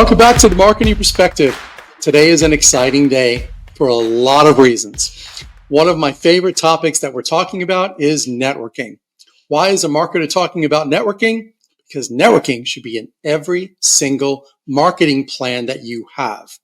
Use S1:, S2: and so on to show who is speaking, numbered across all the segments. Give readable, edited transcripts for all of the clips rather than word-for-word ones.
S1: Welcome back to the Marketing Perspective. Today is an exciting day for a lot of reasons. One of my favorite topics that we're talking about is networking. Why is a marketer talking about networking? Because networking should be in every single marketing plan that you have.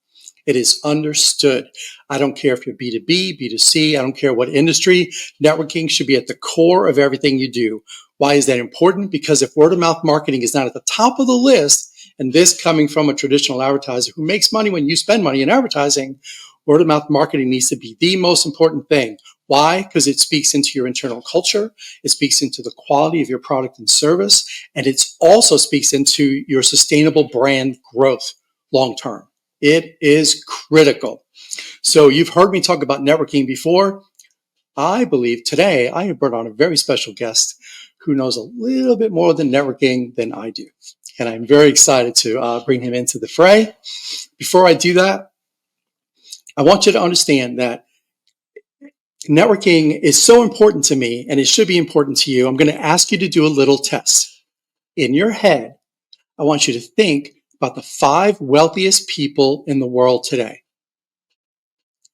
S1: It is understood. I don't care if you're B2B, B2C, I don't care what industry, networking should be at the core of everything you do. Why is that important? Because if word of mouth marketing is not at the top of the list, and this coming from a traditional advertiser who makes money when you spend money in advertising, word of mouth marketing needs to be the most important thing. Why? Because it speaks into your internal culture, it speaks into the quality of your product and service, and it also speaks into your sustainable brand growth long term. It is critical. So you've heard me talk about networking before. I believe today I have brought on a very special guest who knows a little bit more than networking than I do. And I'm very excited to bring him into the fray. Before I do that, I want you to understand that networking is so important to me, and it should be important to you. I'm going to ask you to do a little test. In your head, I want you to think about the 5 wealthiest people in the world today.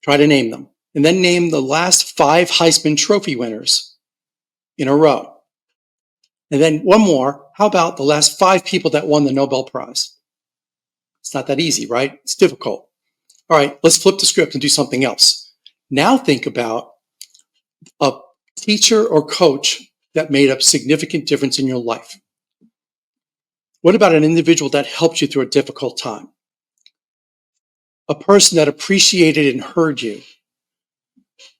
S1: Try to name them. And then name the last 5 Heisman Trophy winners in a row. And then one more. How about the last 5 people that won the Nobel Prize? It's not that easy, right? It's difficult. All right, let's flip the script and do something else. Now think about a teacher or coach that made a significant difference in your life. What about an individual that helped you through a difficult time? A person that appreciated and heard you.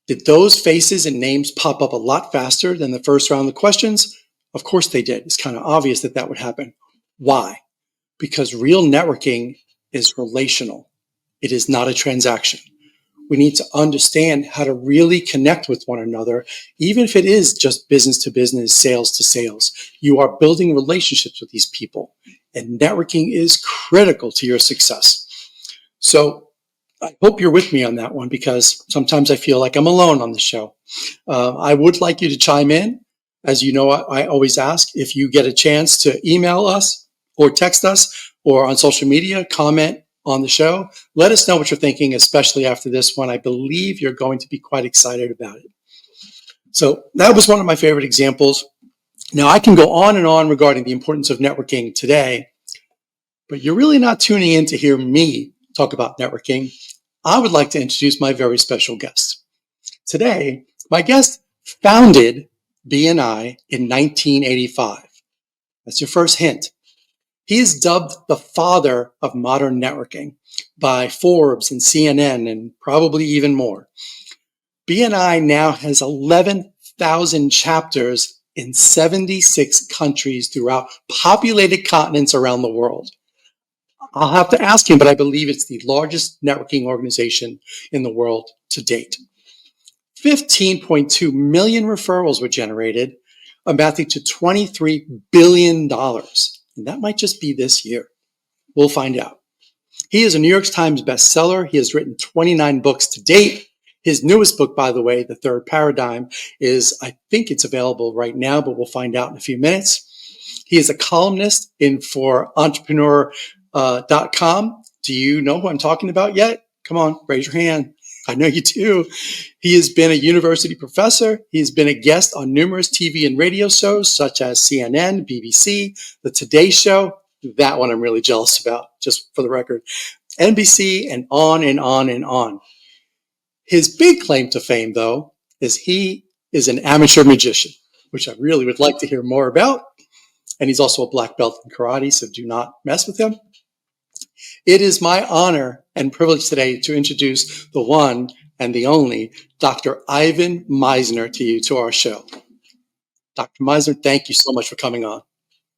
S1: Did those faces and names pop up a lot faster than the first round of questions? Of course they did. It's kind of obvious that that would happen. Why? Because real networking is relational. It is not a transaction. We need to understand how to really connect with one another, even if it is just business to business, sales to sales. You are building relationships with these people, and networking is critical to your success. So I hope you're with me on that one, because sometimes I feel like I'm alone on the show. I would like you to chime in. As you know, I always ask if you get a chance to email us or text us or on social media, comment on the show. Let us know what you're thinking, especially after this one. I believe you're going to be quite excited about it. So that was one of my favorite examples. Now I can go on and on regarding the importance of networking today, but you're really not tuning in to hear me talk about networking. I would like to introduce my very special guest. Today, my guest founded BNI in 1985. That's your first hint. He is dubbed the father of modern networking by Forbes and CNN and probably even more. BNI now has 11,000 chapters in 76 countries throughout populated continents around the world. I'll have to ask him, but I believe it's the largest networking organization in the world to date. 15.2 million referrals were generated, amounting to $23 billion. And that might just be this year. We'll find out. He is a New York Times bestseller. He has written 29 books to date. His newest book, by the way, The Third Paradigm, is, I think it's available right now, but we'll find out in a few minutes. He is a columnist for entrepreneur.com. Do you know who I'm talking about yet? Come on, raise your hand. I know you do. He has been a university professor. He has been a guest on numerous TV and radio shows such as CNN, BBC, The Today Show. That one I'm really jealous about, just for the record. NBC, and on and on and on. His big claim to fame, though, is he is an amateur magician, which I really would like to hear more about. And he's also a black belt in karate, so do not mess with him. It is my honor and privilege today to introduce the one and the only Dr. Ivan Misner to you, to our show. Dr. Misner, thank you so much for coming on.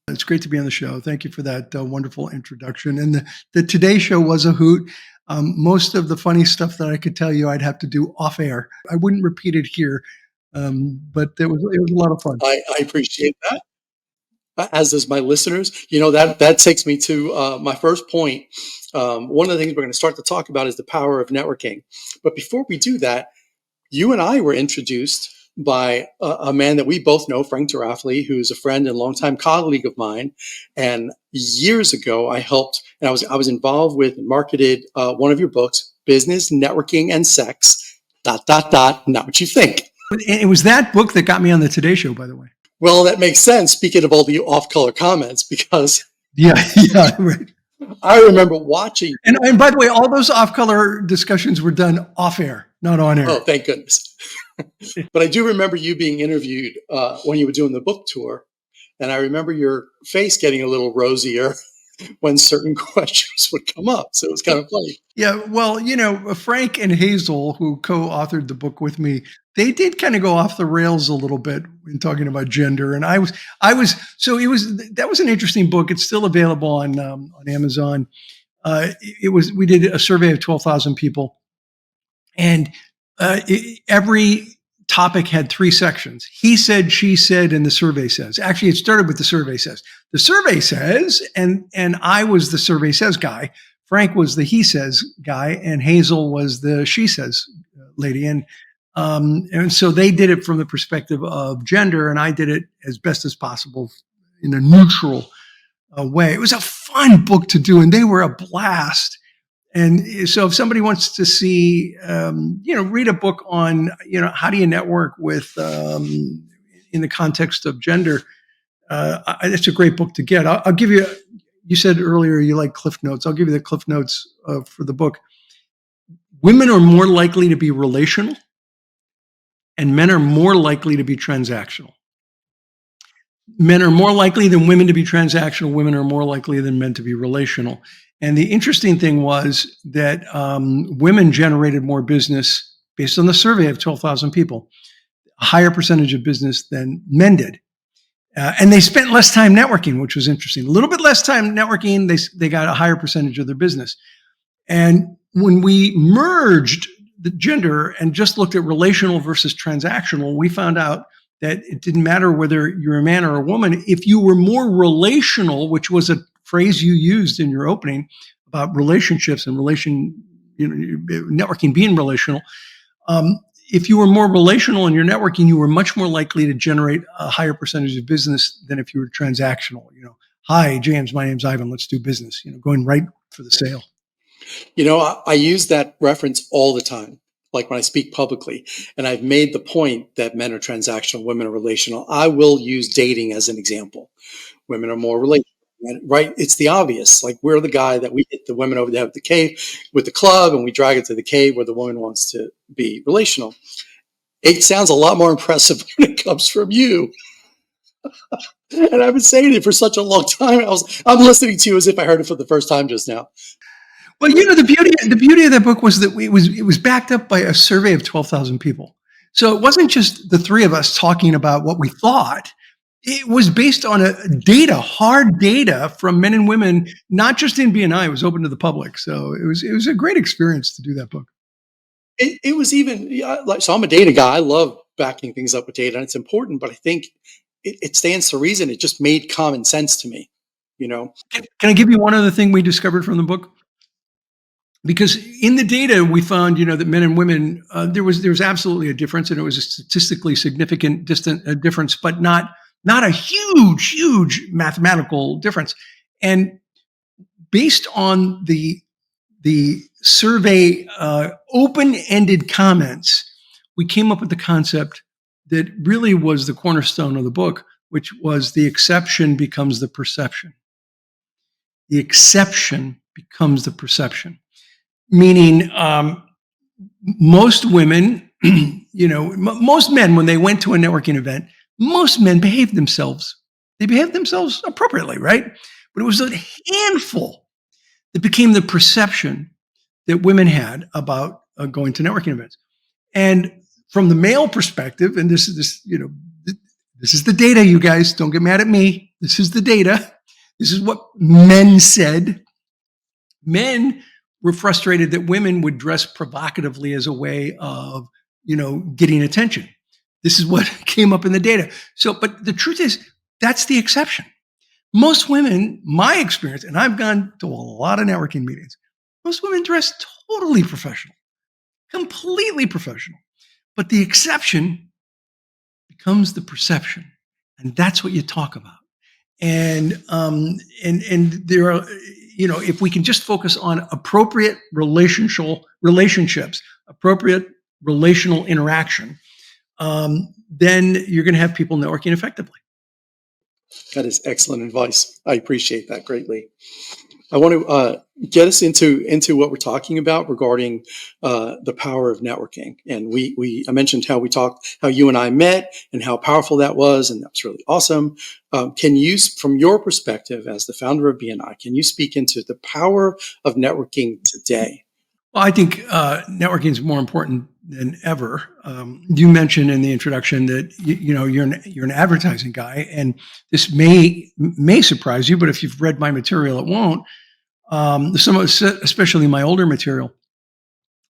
S2: It's great to be on the show. Thank you for that wonderful introduction. And the Today Show was a hoot. Most of the funny stuff that I could tell you, I'd have to do off air. I wouldn't repeat it here, but it was a lot of fun.
S1: I appreciate that, as does my listeners. You know, that takes me to my first point. One of the things we're going to start to talk about is the power of networking. But before we do that, you and I were introduced by a man that we both know, Frank Durafley, who's a friend and longtime colleague of mine. And years ago, I helped, and I was involved with and marketed one of your books, Business, Networking, and Sex. ... Not what you think.
S2: And it was that book that got me on the Today Show, by the way.
S1: Well, that makes sense. Speaking of all the off-color comments, because
S2: yeah, right.
S1: I remember watching.
S2: And by the way, all those off-color discussions were done off air, not on air.
S1: Oh, thank goodness. But I do remember you being interviewed when you were doing the book tour. And I remember your face getting a little rosier when certain questions would come up. So it was kind of funny.
S2: Yeah, well, Frank and Hazel, who co-authored the book with me, they did kind of go off the rails a little bit in talking about gender. And that was an interesting book. It's still available on Amazon. We did a survey of 12,000 people, and every topic had 3 sections. He said, she said, and the survey says. Actually, it started with the survey says. The survey says, and I was the survey says guy. Frank was the he says guy, and Hazel was the she says lady. And so they did it from the perspective of gender, and I did it as best as possible in a neutral way. It was a fun book to do, and they were a blast. And so if somebody wants to see, read a book on, how do you network with, in the context of gender, it's a great book to get. I'll give you, you said earlier you like Cliff Notes. I'll give you the Cliff Notes for the book. Women are more likely to be relational, and men are more likely to be transactional. Men are more likely than women to be transactional. Women are more likely than men to be relational. And the interesting thing was that women generated more business based on the survey of 12,000 people, a higher percentage of business than men did. And they spent less time networking, which was interesting. A little bit less time networking, they got a higher percentage of their business. And when we merged the gender and just looked at relational versus transactional, we found out that it didn't matter whether you're a man or a woman. If you were more relational, which was a phrase you used in your opening about relationships and networking being relational. If you were more relational in your networking, you were much more likely to generate a higher percentage of business than if you were transactional. Hi, James, my name's Ivan. Let's do business. Going right for the sale.
S1: I use that reference all the time, like when I speak publicly, and I've made the point that men are transactional, women are relational. I will use dating as an example. Women are more relational. Right? It's the obvious. Like we're the guy that we hit the women over there at the cave with the club, and we drag it to the cave where the woman wants to be relational. It sounds a lot more impressive when it comes from you. And I've been saying it for such a long time. I'm listening to you as if I heard it for the first time just now.
S2: Well, the beauty of that book was that it was backed up by a survey of 12,000 people. So it wasn't just the 3 of us talking about what we thought. It was based on hard data from men and women, not just in BNI. It was open to the public. So it was a great experience to do that book.
S1: It was even so I'm a data guy. I love backing things up with data, and it's important, but I think it stands to reason. It just made common sense to me,
S2: Can I give you one other thing we discovered from the book? Because in the data, we found, that men and women, there was absolutely a difference, and it was a statistically significant difference, but not a huge mathematical difference. And based on the survey open-ended comments, we came up with the concept that really was the cornerstone of the book, which was the exception becomes the perception. The exception becomes the perception. Meaning, most women, most men, when they went to a networking event, most men behaved themselves. They behaved themselves appropriately, right? But it was a handful that became the perception that women had about going to networking events. And from the male perspective, and this is the data, you guys, don't get mad at me. This is the data. This is what men said. Men were frustrated that women would dress provocatively as a way of, getting attention. This is what came up in the data. So, but the truth is, that's the exception. Most women, my experience, and I've gone to a lot of networking meetings, most women dress totally professional, completely professional. But the exception becomes the perception, and that's what you talk about. And there are, if we can just focus on appropriate relationships, appropriate relational interaction, then you're going to have people networking effectively.
S1: That is excellent advice. I appreciate that greatly. I want to get us into what we're talking about regarding the power of networking. And I mentioned how how you and I met, and how powerful that was, and that was really awesome. Can you, from your perspective as the founder of BNI, can you speak into the power of networking today?
S2: Well, I think networking is more important than ever. You mentioned in the introduction that you're an advertising guy, and this may surprise you, but if you've read my material, it won't. Especially my older material,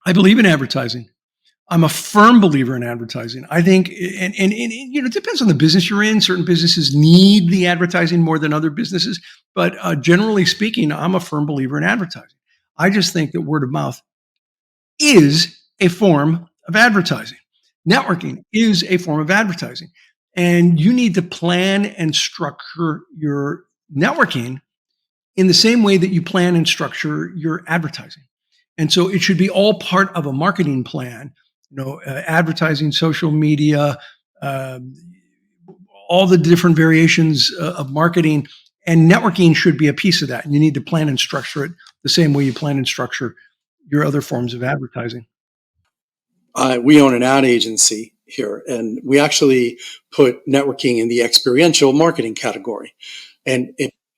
S2: I believe in advertising. I'm a firm believer in advertising. I think, and it depends on the business you're in. Certain businesses need the advertising more than other businesses, but generally speaking, I'm a firm believer in advertising. I just think that word of mouth is a form of advertising. Networking is a form of advertising, and you need to plan and structure your networking in the same way that you plan and structure your advertising. And so it should be all part of a marketing plan, advertising, social media, uh, all the different variations of marketing, and networking should be a piece of that. And you need to plan and structure it the same way you plan and structure your other forms of advertising.
S1: We own an ad agency here, and we actually put networking in the experiential marketing category. And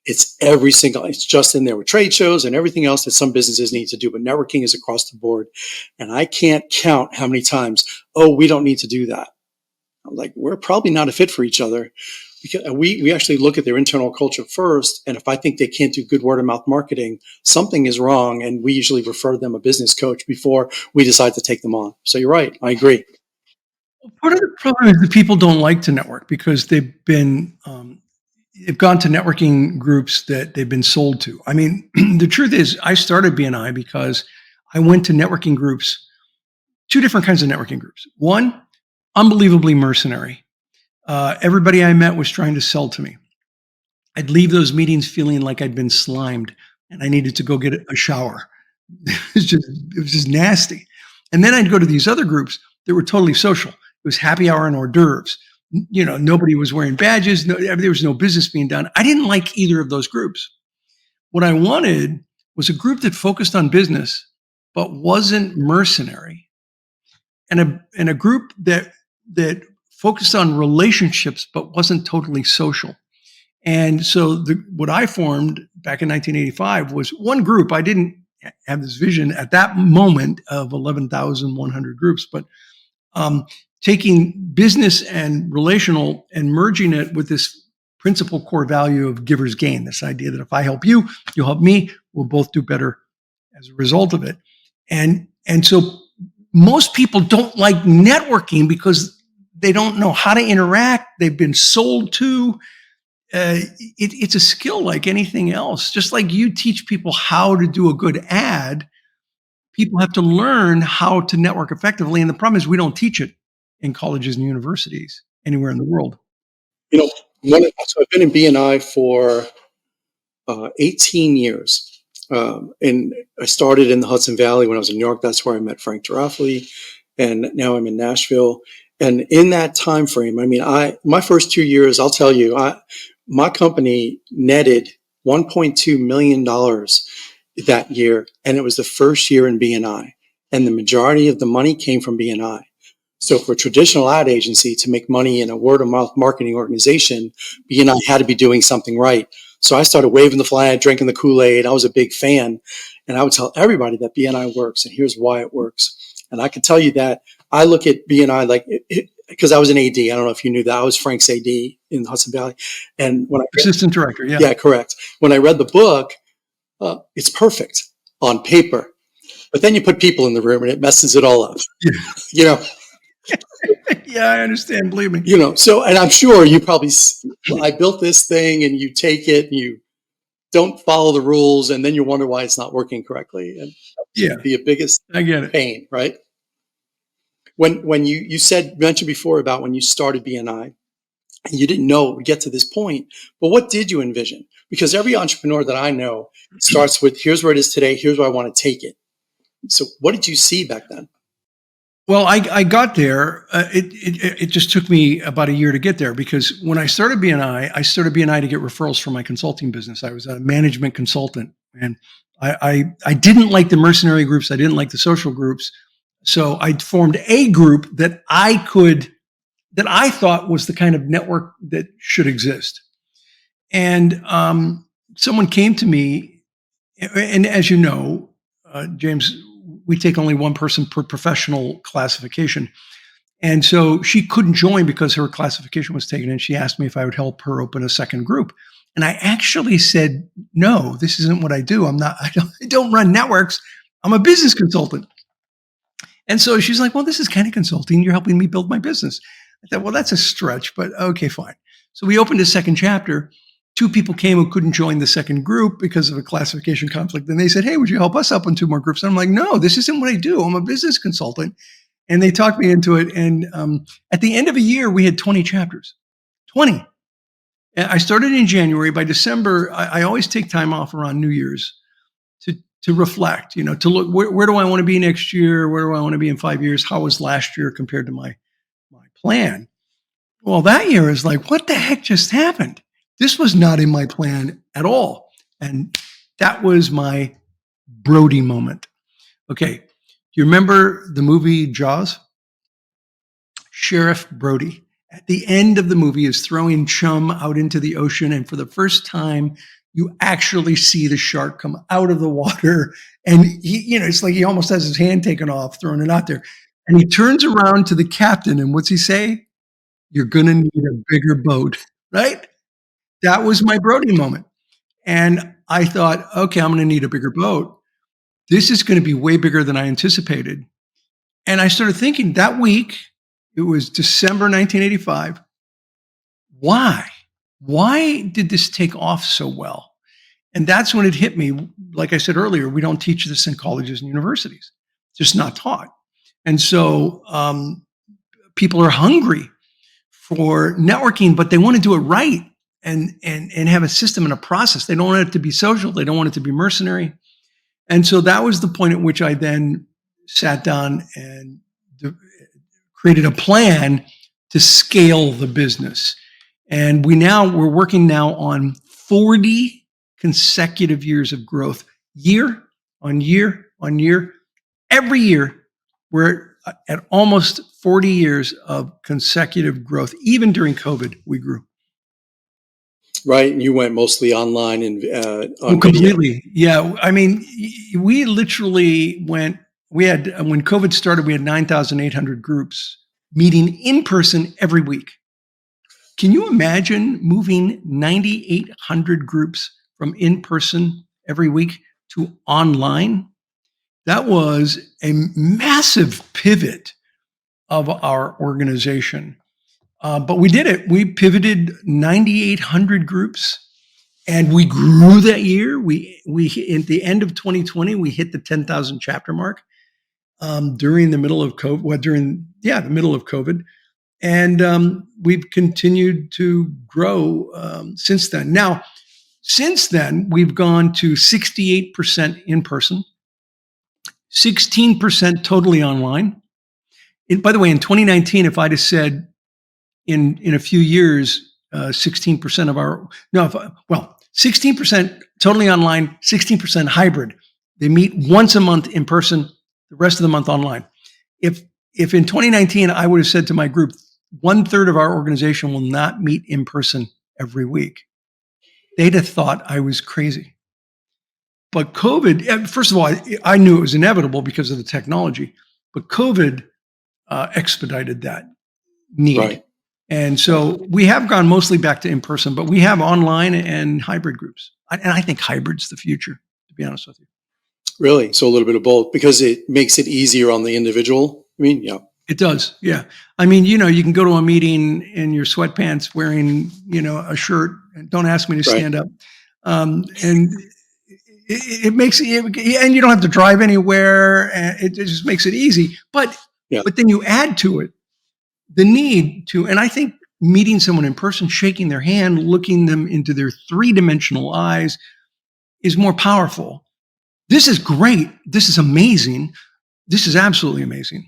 S1: it's just in there with trade shows and everything else that some businesses need to do, but networking is across the board. And I can't count how many times, oh, we don't need to do that. I'm like, we're probably not a fit for each other, because we actually look at their internal culture first. And if I think they can't do good word of mouth marketing, something is wrong. And we usually refer them a business coach before we decide to take them on. So you're right. I agree.
S2: Part of the problem is that people don't like to network because they've gone to networking groups that they've been sold to. I mean, the truth is, I started BNI because I went to networking groups, two different kinds of networking groups. One, unbelievably mercenary. Everybody I met was trying to sell to me. I'd leave those meetings feeling like I'd been slimed and I needed to go get a shower. It was just nasty. And then I'd go to these other groups that were totally social. It was happy hour and hors d'oeuvres. Nobody was wearing badges. There was no business being done. I didn't like either of those groups. What I wanted was a group that focused on business, but wasn't mercenary, and a group that focused on relationships, but wasn't totally social. And so what I formed back in 1985 was one group. I didn't have this vision at that moment of 11,100 groups, but taking business and relational and merging it with this principal core value of giver's gain, this idea that if I help you, you'll help me, we'll both do better as a result of it. And so most people don't like networking because they don't know how to interact. They've been sold to. It's a skill like anything else. Just like you teach people how to do a good ad, people have to learn how to network effectively. And the problem is we don't teach it in colleges and universities anywhere in the world.
S1: So I've been in BNI for 18 years. And I started in the Hudson Valley when I was in New York. That's where I met Frank Girafoli. And now I'm in Nashville. And in that time frame, I mean, my first 2 years, I'll tell you, my company netted $1.2 million that year. And it was the first year in BNI. And the majority of the money came from BNI. So for a traditional ad agency to make money in a word of mouth marketing organization, BNI had to be doing something right. So I started waving the flag, drinking the Kool-Aid. I was a big fan. And I would tell everybody that BNI works and here's why it works. And I can tell you that I look at BNI like, because I was an AD. I don't know if you knew that. I was Frank's AD in Hudson Valley. And when
S2: Assistant director, yeah.
S1: Yeah, correct. When I read the book, it's perfect on paper. But then you put people in the room and it messes it all up.
S2: Yeah. Yeah, I understand. Believe me.
S1: And I'm sure you probably, I built this thing and you take it and you don't follow the rules and then you wonder why it's not working correctly. And
S2: yeah,
S1: be a biggest
S2: I get it.
S1: pain, right? when you mentioned before about when you started BNI, and you didn't know it would get to this point, but what did you envision? Because every entrepreneur that I know starts with, here's where it is today, here's where I want to take it. So what did you see back then?
S2: Well, I got there. It just took me about a year to get there, because when I started BNI, to get referrals from my consulting business. I was a management consultant, and I didn't like the mercenary groups. I didn't like the social groups. So I formed a group that I thought was the kind of network that should exist. And someone came to me, and as you know, James, we take only one person per professional classification. And so she couldn't join because her classification was taken. And she asked me if I would help her open a second group. And I actually said, no, this isn't what I do. I don't run networks. I'm a business consultant. And so she's like, well, this is kind of consulting. You're helping me build my business. I thought, well, that's a stretch, but okay, fine. So we opened a second chapter. Two people came who couldn't join the second group because of a classification conflict. And they said, hey, would you help us open two more groups? And I'm like, no, this isn't what I do. I'm a business consultant. And they talked me into it. And at the end of a year, we had 20 chapters, 20. And I started in January. By December, I always take time off around New Year's to reflect, to look, where do I want to be next year? Where do I want to be in 5 years? How was last year compared to my plan? Well, that year is like, what the heck just happened? This was not in my plan at all. And that was my Brody moment. Okay. Do you remember the movie Jaws? Sheriff Brody, at the end of the movie, is throwing chum out into the ocean. And for the first time, you actually see the shark come out of the water. And it's like he almost has his hand taken off, throwing it out there. And he turns around to the captain. And what's he say? You're going to need a bigger boat, right? That was my Brody moment. And I thought, okay, I'm going to need a bigger boat. This is going to be way bigger than I anticipated. And I started thinking that week, it was December 1985. Why? Why did this take off so well? And that's when it hit me. Like I said earlier, we don't teach this in colleges and universities. It's just not taught. And so people are hungry for networking, but they want to do it right and have a system and a process. They don't want it to be social. They don't want it to be mercenary. And so that was the point at which I then sat down and created a plan to scale the business. And we're working now on 40 consecutive years of growth, year on year on year. Every year, we're at almost 40 years of consecutive growth. Even during COVID, we grew.
S1: Right. And you went mostly online and
S2: completely. Video. Yeah. I mean, we literally when COVID started, we had 9,800 groups meeting in person every week. Can you imagine moving 9,800 groups from in person every week to online? That was a massive pivot of our organization. But we did it. We pivoted 9,800 groups, and we grew that year. We at the end of 2020, we hit the 10,000 chapter mark during the middle of COVID. Well, the middle of COVID, and we've continued to grow since then. Now, since then, we've gone to 68% in person, 16% totally online. And by the way, in 2019, if I'd have said in a few years, 16% of 16% totally online, 16% hybrid. They meet once a month in person, the rest of the month online. If in 2019 I would have said to my group, 1/3 of our organization will not meet in person every week, they'd have thought I was crazy. But COVID, first of all, I knew it was inevitable because of the technology, but COVID expedited that need.
S1: Right.
S2: And so we have gone mostly back to in person, but we have online and hybrid groups. And I think hybrid's the future, to be honest with you.
S1: Really? So a little bit of both, because it makes it easier on the individual. I mean, yeah.
S2: It does. Yeah. I mean, you can go to a meeting in your sweatpants wearing, a shirt, and don't ask me to stand up. And it makes it, and you don't have to drive anywhere. And it just makes it easy. But
S1: Yeah.
S2: But then you add to it the need to, and I think meeting someone in person, shaking their hand, looking them into their three-dimensional eyes is more powerful. This is great. This is amazing. This is absolutely amazing.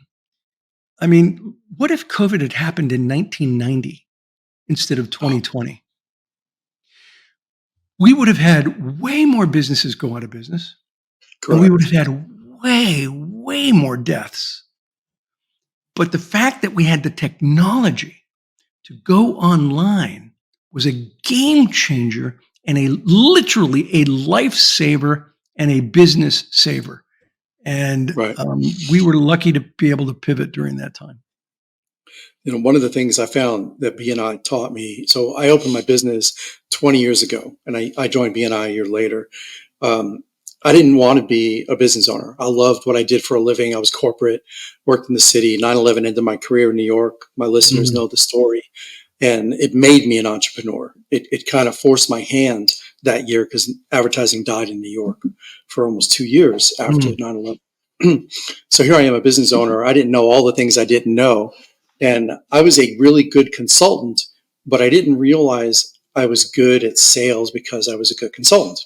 S2: I mean, what if COVID had happened in 1990 instead of
S1: Oh,
S2: 2020? We would have had way more businesses go out of business, and we would
S1: correct.
S2: have had way, way more deaths. But the fact that we had the technology to go online was a game changer and a literally a lifesaver and a business saver. And
S1: Right.
S2: we were lucky to be able to pivot during that time.
S1: One of the things I found that BNI taught me, so I opened my business 20 years ago and I joined BNI a year later. Um, I didn't want to be a business owner. I loved what I did for a living. I was corporate, worked in the city. 9/11 ended my career in New York. My listeners
S2: Mm,
S1: know the story. And it made me an entrepreneur. It kind of forced my hand that year because advertising died in New York for almost 2 years after
S2: mm,
S1: 9/11. So here I am, a business owner. I didn't know all the things I didn't know. And I was a really good consultant, but I didn't realize I was good at sales because I was a good consultant.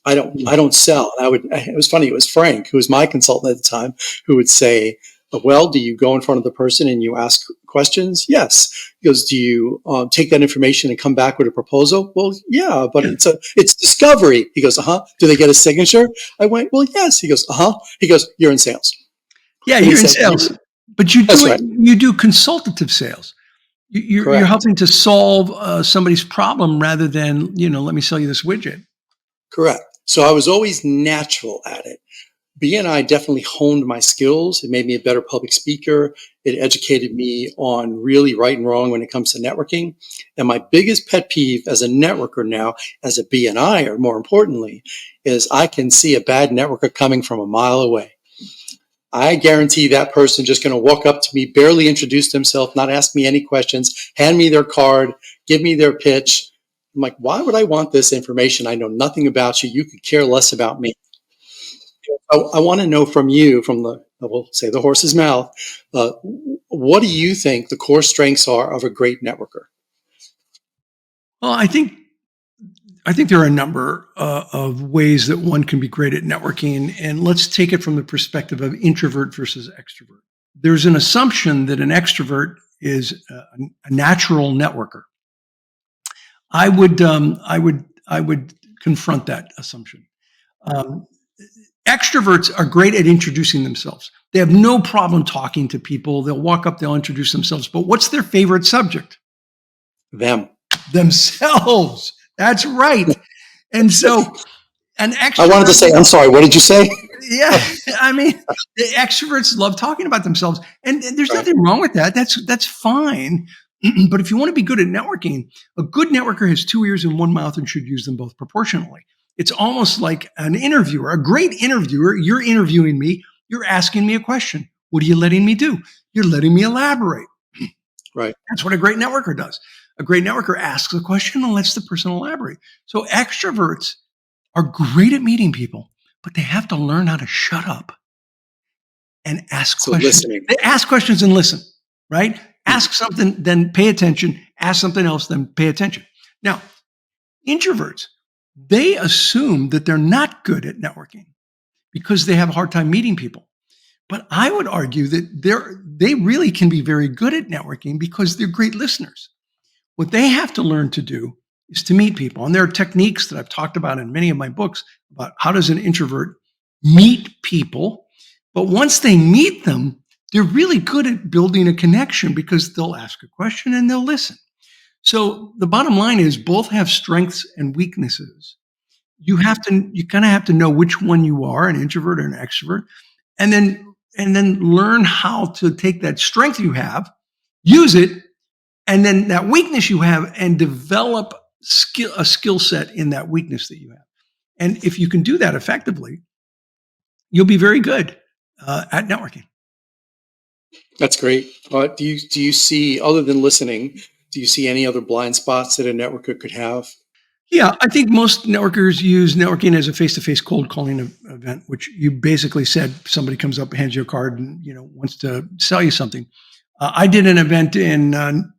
S2: mm.
S1: I don't sell. It was funny. It was Frank, who was my consultant at the time, who would say, well, do you go in front of the person and you ask questions? Yes. He goes, do you take that information and come back with a proposal? Well, yeah, but
S2: Yeah,
S1: it's discovery. He goes, uh-huh. Do they get a signature? I went, well, yes. He goes, uh-huh. He goes, you're in sales.
S2: yeah,
S1: And he
S2: you're in
S1: said,
S2: sales, but you do
S1: that's
S2: it.
S1: right.
S2: You do consultative sales. You're
S1: Correct.
S2: helping to solve somebody's problem rather than let me sell you this widget.
S1: Correct. So I was always natural at it. BNI definitely honed my skills. It made me a better public speaker. It educated me on really right and wrong when it comes to networking. And my biggest pet peeve as a networker now, as a BNI, or more importantly, is I can see a bad networker coming from a mile away. I guarantee that person just going to walk up to me, barely introduce themselves, not ask me any questions, hand me their card, give me their pitch. I'm like, why would I want this information? I know nothing about you. You could care less about me. I want to know from you, from we'll say the horse's mouth, uh, what do you think the core strengths are of a great networker?
S2: Well, I think there are a number of ways that one can be great at networking, and let's take it from the perspective of introvert versus extrovert. There's an assumption that an extrovert is a natural networker. I would confront that assumption. Um, Extroverts are great at introducing themselves. They have no problem talking to people. They'll walk up, they'll introduce themselves. But what's their favorite subject?
S1: Them.
S2: Themselves. That's right. And so an
S1: I wanted to
S2: extrovert,
S1: say, I'm sorry, what did you say?
S2: yeah, I mean, the extroverts love talking about themselves, and there's
S1: Right.
S2: nothing wrong with that. That's fine. But if you want to be good at networking, a good networker has two ears and one mouth and should use them both proportionally. It's almost like an interviewer, a great interviewer. You're interviewing me. You're asking me a question. What are you letting me do? You're letting me elaborate.
S1: Right.
S2: That's what a great networker does. A great networker asks a question and lets the person elaborate. So extroverts are great at meeting people, but they have to learn how to shut up and ask
S1: So
S2: questions.
S1: listening.
S2: They ask questions and listen, right?
S1: Mhm.
S2: Ask something, then pay attention. Ask something else, then pay attention. Now, introverts, they assume that they're not good at networking because they have a hard time meeting people. But I would argue that they really can be very good at networking because they're great listeners. What they have to learn to do is to meet people. And there are techniques that I've talked about in many of my books about how does an introvert meet people. But once they meet them, they're really good at building a connection because they'll ask a question and they'll listen. So the bottom line is both have strengths and weaknesses. You kind of have to know which one you are, an introvert or an extrovert, and then learn how to take that strength you have, use it, and then that weakness you have and develop a skill set in that weakness that you have. And if you can do that effectively, you'll be very good at networking.
S1: That's great. Do you see, other than listening, do you see any other blind spots that a networker could have?
S2: Yeah, I think most networkers use networking as a face-to-face cold calling event, which you basically said somebody comes up, hands you a card, and wants to sell you something. I did an event in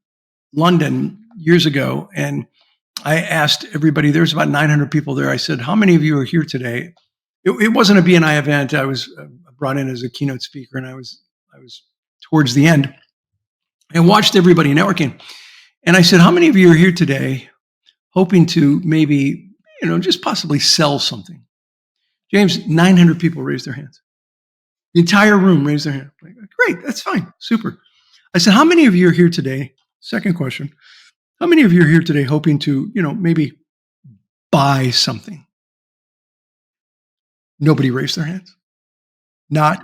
S2: London years ago, and I asked everybody. There's about 900 people there. I said, "How many of you are here today?" It wasn't a BNI event. I was brought in as a keynote speaker, and I was towards the end. I watched everybody networking, and I said, "How many of you are here today hoping to maybe, just possibly sell something?" James, 900 people raised their hands. The entire room raised their hand. Like, great, that's fine, super. I said, how many of you are here today? Second question. How many of you are here today hoping to, maybe buy something? Nobody raised their hands. Not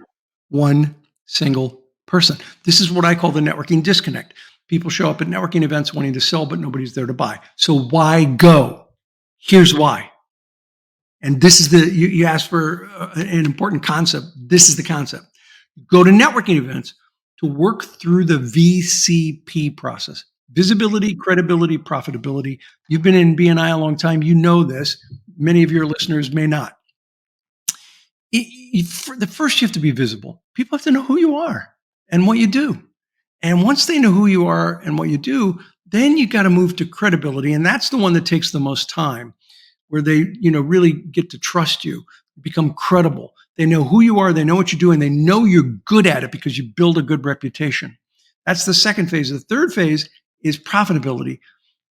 S2: one single person. This is what I call the networking disconnect. People show up at networking events wanting to sell, but nobody's there to buy. So why go? Here's why. And this is you asked for an important concept. This is the concept. Go to networking events to work through the VCP process: visibility, credibility, profitability. You've been in BNI a long time. You know this. Many of your listeners may not. The first, you have to be visible. People have to know who you are and what you do. And once they know who you are and what you do, then you got to move to credibility. And that's the one that takes the most time, where they, really get to trust you, become credible. They know who you are, they know what you do, and they know you're good at it because you build a good reputation. That's the second phase. The third phase is profitability.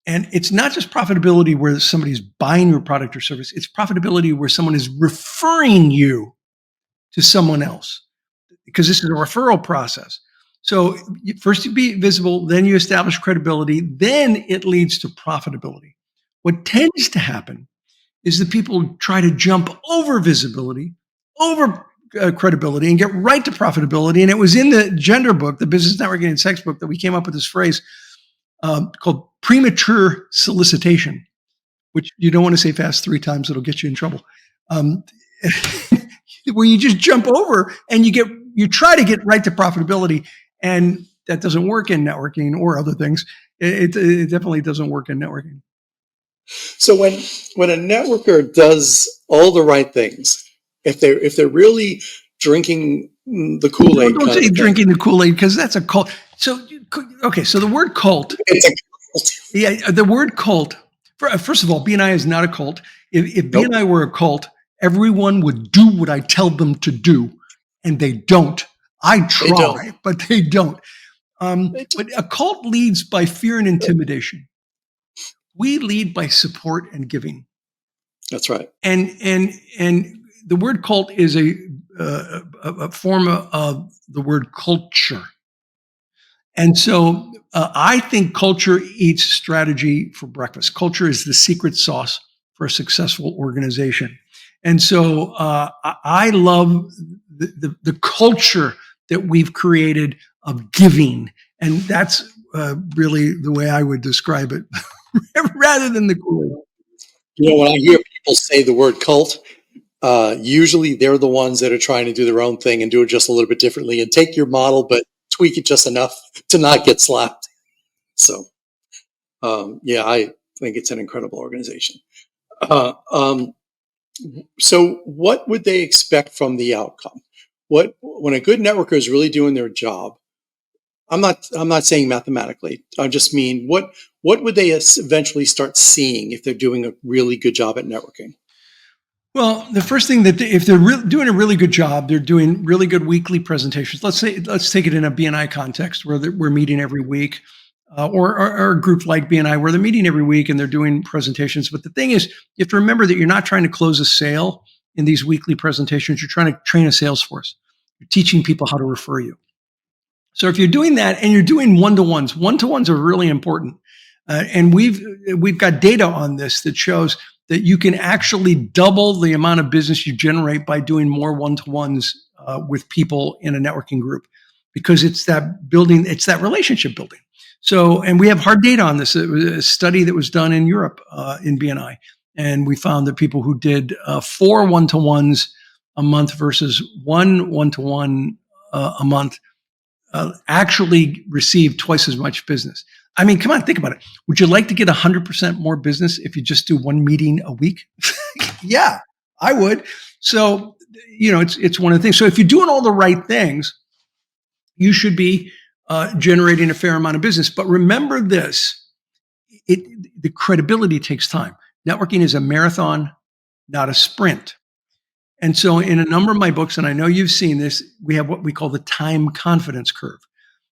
S2: And it's not just profitability where somebody's buying your product or service. It's profitability where someone is referring you to someone else, because this is a referral process. So first you be visible, then you establish credibility, then it leads to profitability. What tends to happen is that people try to jump over visibility, over credibility, and get right to profitability. And it was in the gender book, the Business Networking and Sex book, that we came up with this phrase called premature solicitation, which you don't want to say fast 3 times, it'll get you in trouble. Where you just jump over and you try to get right to profitability, and that doesn't work in networking or other things. It definitely doesn't work in networking.
S1: So when a networker does all the right things, if they're really drinking the Kool-Aid,
S2: don't say drinking the Kool-Aid, because that's a cult. So okay, so the word cult.
S1: It's a cult.
S2: Yeah, the word cult. First of all, BNI is not a cult. If
S1: Nope.
S2: BNI were a cult, everyone would do what I tell them to do, and they don't. I try, but they don't. But a cult leads by fear and intimidation. We lead by support and giving.
S1: That's right.
S2: And the word cult is a form of the word culture. And so I think culture eats strategy for breakfast. Culture is the secret sauce for a successful organization. And so I love the culture that we've created of giving. And that's really the way I would describe it, rather than the Kool-Aid.
S1: When I hear people say the word cult, usually they're the ones that are trying to do their own thing and do it just a little bit differently and take your model, but tweak it just enough to not get slapped. So, I think it's an incredible organization. So what would they expect from the outcome? When a good networker is really doing their job, I'm not saying mathematically. I just mean what would they eventually start seeing if they're doing a really good job at networking?
S2: Well, the first thing that if they're doing a really good job, they're doing really good weekly presentations. Let's take it in a BNI context where we're meeting every week, or a group like BNI where they're meeting every week and they're doing presentations. But the thing is, you have to remember that you're not trying to close a sale in these weekly presentations. You're trying to train a sales force. You're teaching people how to refer you. So if you're doing that and you're doing one-to-ones are really important. And we've got data on this that shows that you can actually double the amount of business you generate by doing more one-to-ones with people in a networking group, because it's that building, it's that relationship building. So, and we have hard data on this. It was a study that was done in Europe in BNI, and we found that people who did 4 one-to-ones a month versus 1 one-to-one a month actually received twice as much business. I mean, come on, think about it. Would you like to get 100% more business if you just do one meeting a week? Yeah, I would. So, it's one of the things. So if you're doing all the right things, you should be generating a fair amount of business. But remember this, the credibility takes time. Networking is a marathon, not a sprint. And so in a number of my books, and I know you've seen this, we have what we call the time confidence curve,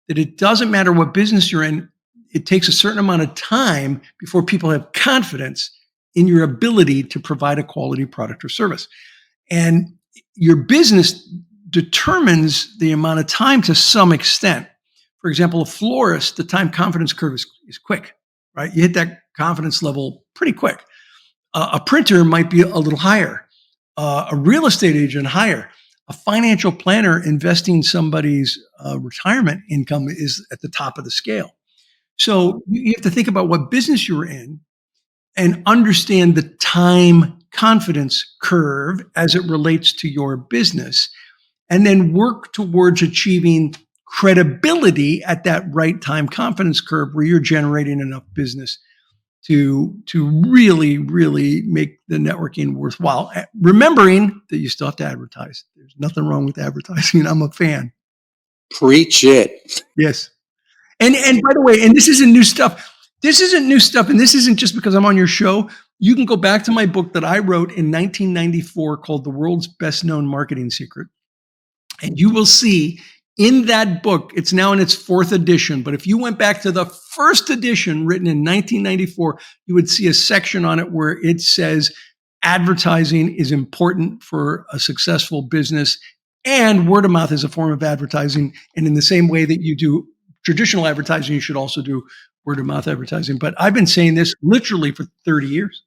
S2: that it doesn't matter what business you're in, it takes a certain amount of time before people have confidence in your ability to provide a quality product or service. And your business determines the amount of time to some extent. For example, a florist, the time confidence curve is quick, right? You hit that confidence level pretty quick. A printer might be a little higher. A real estate agent higher. A financial planner investing somebody's retirement income is at the top of the scale. So you have to think about what business you're in and understand the time confidence curve as it relates to your business, and then work towards achieving credibility at that right time confidence curve where you're generating enough business to really, really make the networking worthwhile. Remembering that you still have to advertise. There's nothing wrong with advertising. I'm a fan.
S1: Preach it.
S2: Yes. And by the way, and this isn't new stuff. This isn't new stuff, and this isn't just because I'm on your show. You can go back to my book that I wrote in 1994 called The World's Best Known Marketing Secret. And you will see in that book, it's now in its 4th edition, but if you went back to the first edition written in 1994, you would see a section on it where it says advertising is important for a successful business, and word of mouth is a form of advertising. And in the same way that you do traditional advertising, you should also do word of mouth advertising. But I've been saying this literally for 30 years.